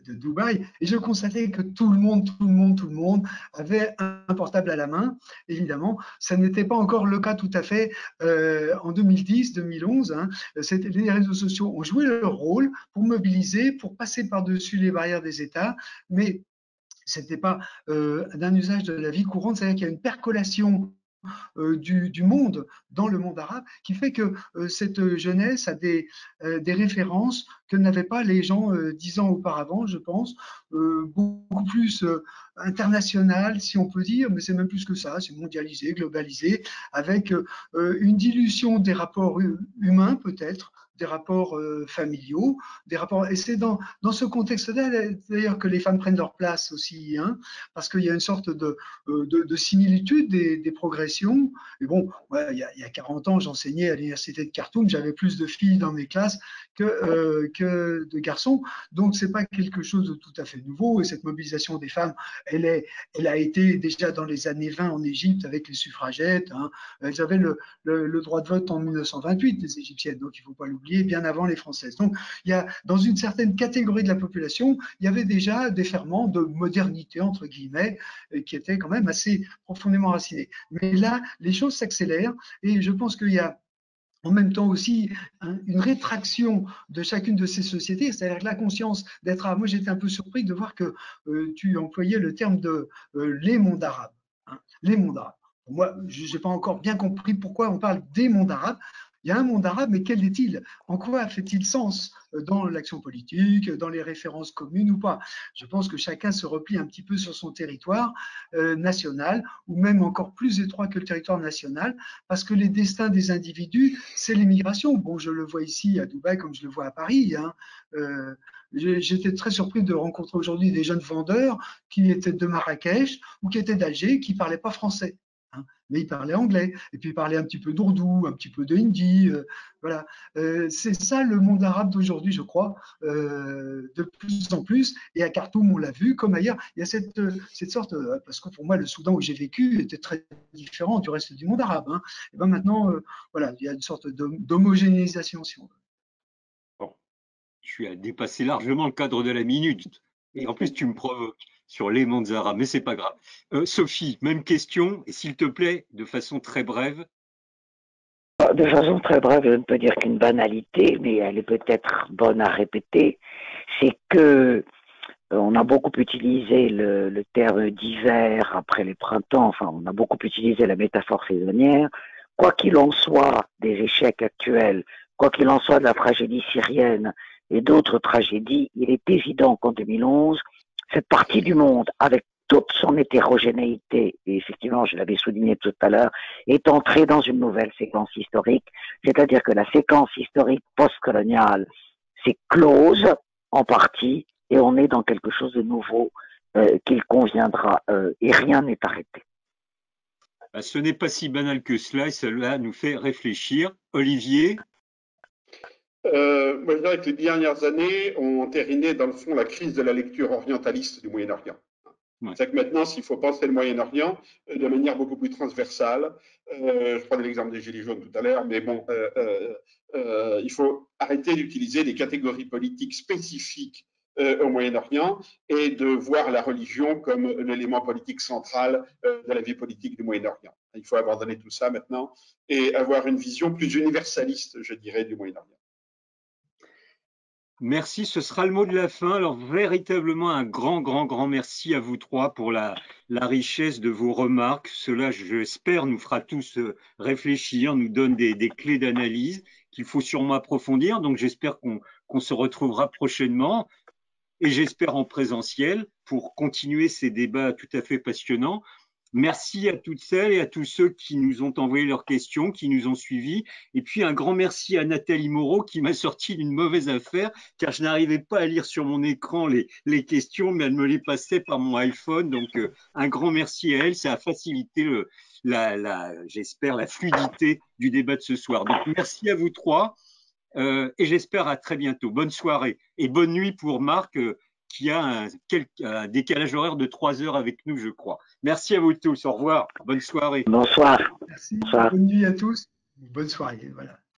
Dubaï et je constatais que tout le monde avait un portable à la main. Évidemment, ça n'était pas encore le cas tout à fait en 2010, 2011. Hein. Les réseaux sociaux ont joué leur rôle pour mobiliser, pour passer par-dessus les barrières des États, mais c'était pas d'un usage de la vie courante, c'est-à-dire qu'il y a une percolation du monde dans le monde arabe qui fait que cette jeunesse a des références que n'avaient pas les gens 10 ans auparavant, je pense, beaucoup plus international, si on peut dire, mais c'est même plus que ça, c'est mondialisé, globalisé, avec une dilution des rapports humains peut-être, des rapports familiaux, des rapports. Et c'est dans ce contexte-là, d'ailleurs, que les femmes prennent leur place aussi, hein, parce qu'il y a une sorte de similitude des progressions. Et bon, ouais, il y a 40 ans, j'enseignais à l'université de Khartoum, j'avais plus de filles dans mes classes que de garçons. Donc, c'est pas quelque chose de tout à fait nouveau. Et cette mobilisation des femmes, elle a été déjà dans les années 20 en Égypte avec les suffragettes. Hein. Elles avaient le droit de vote en 1928, les Égyptiennes, donc il ne faut pas l'oublier, bien avant les Françaises. Donc, il y a, dans une certaine catégorie de la population, il y avait déjà des ferments de modernité, entre guillemets, qui étaient quand même assez profondément racinés. Mais là, les choses s'accélèrent et je pense qu'il y a en même temps aussi une rétraction de chacune de ces sociétés, c'est-à-dire que la conscience d'être arabe. Moi, j'étais un peu surpris de voir que tu employais le terme de les mondes arabes. Hein, les mondes arabes. Pour moi, je n'ai pas encore bien compris pourquoi on parle des mondes arabes. Il y a un monde arabe, mais quel est-il? En quoi fait-il sens dans l'action politique, dans les références communes ou pas? Je pense que chacun se replie un petit peu sur son territoire national, ou même encore plus étroit que le territoire national, parce que les destins des individus, c'est l'immigration. Bon, je le vois ici à Dubaï comme je le vois à Paris. Hein. J'étais très surpris de rencontrer aujourd'hui des jeunes vendeurs qui étaient de Marrakech ou qui étaient d'Alger, qui ne parlaient pas français. Hein, mais ils parlaient anglais, et puis ils parlaient un petit peu d'ourdou, un petit peu de hindi. Voilà. C'est ça le monde arabe d'aujourd'hui, je crois, de plus en plus. Et à Khartoum, on l'a vu, comme ailleurs, il y a cette sorte, parce que pour moi, le Soudan où j'ai vécu était très différent du reste du monde arabe. Hein. Et ben maintenant, voilà, il y a une sorte d'homogénéisation, si on veut. Bon, je suis à dépasser largement le cadre de la minute. Et en plus, tu me provoques sur les mondes arabes, mais c'est pas grave. Sophie, même question, et s'il te plaît, de façon très brève. De façon très brève, je ne peux dire qu'une banalité, mais elle est peut-être bonne à répéter, c'est que on a beaucoup utilisé le terme d'hiver après les printemps, enfin on a beaucoup utilisé la métaphore saisonnière. Quoi qu'il en soit des échecs actuels, quoi qu'il en soit de la tragédie syrienne et d'autres tragédies, il est évident qu'en 2011, cette partie du monde, avec toute son hétérogénéité, et effectivement, je l'avais souligné tout à l'heure, est entrée dans une nouvelle séquence historique, c'est-à-dire que la séquence historique postcoloniale s'est close en partie et on est dans quelque chose de nouveau qu'il conviendra et rien n'est arrêté. Ce n'est pas si banal que cela et cela nous fait réfléchir. Olivier? Moi, je dirais que les dernières années ont entériné, dans le fond, la crise de la lecture orientaliste du Moyen-Orient. Ouais. C'est que maintenant, s'il faut penser le Moyen-Orient de manière beaucoup plus transversale, je prenais l'exemple des Gilets jaunes tout à l'heure, mais bon, il faut arrêter d'utiliser des catégories politiques spécifiques au Moyen-Orient et de voir la religion comme l'élément politique central de la vie politique du Moyen-Orient. Il faut abandonner tout ça maintenant et avoir une vision plus universaliste, je dirais, du Moyen-Orient. Merci, ce sera le mot de la fin. Alors véritablement un grand merci à vous trois pour la richesse de vos remarques. Cela, j'espère, nous fera tous réfléchir, nous donne des clés d'analyse qu'il faut sûrement approfondir. Donc j'espère qu'on se retrouvera prochainement et j'espère en présentiel pour continuer ces débats tout à fait passionnants. Merci à toutes celles et à tous ceux qui nous ont envoyé leurs questions, qui nous ont suivis. Et puis un grand merci à Nathalie Moreau qui m'a sorti d'une mauvaise affaire, car je n'arrivais pas à lire sur mon écran les questions, mais elle me les passait par mon iPhone. Donc un grand merci à elle, ça a facilité j'espère, la fluidité du débat de ce soir. Donc merci à vous trois et j'espère à très bientôt. Bonne soirée et bonne nuit pour Marc qui a un décalage horaire de 3 heures avec nous, je crois. Merci à vous tous. Au revoir. Bonne soirée. Bonsoir. Merci. Bonsoir. Bonne nuit à tous. Bonne soirée. Voilà.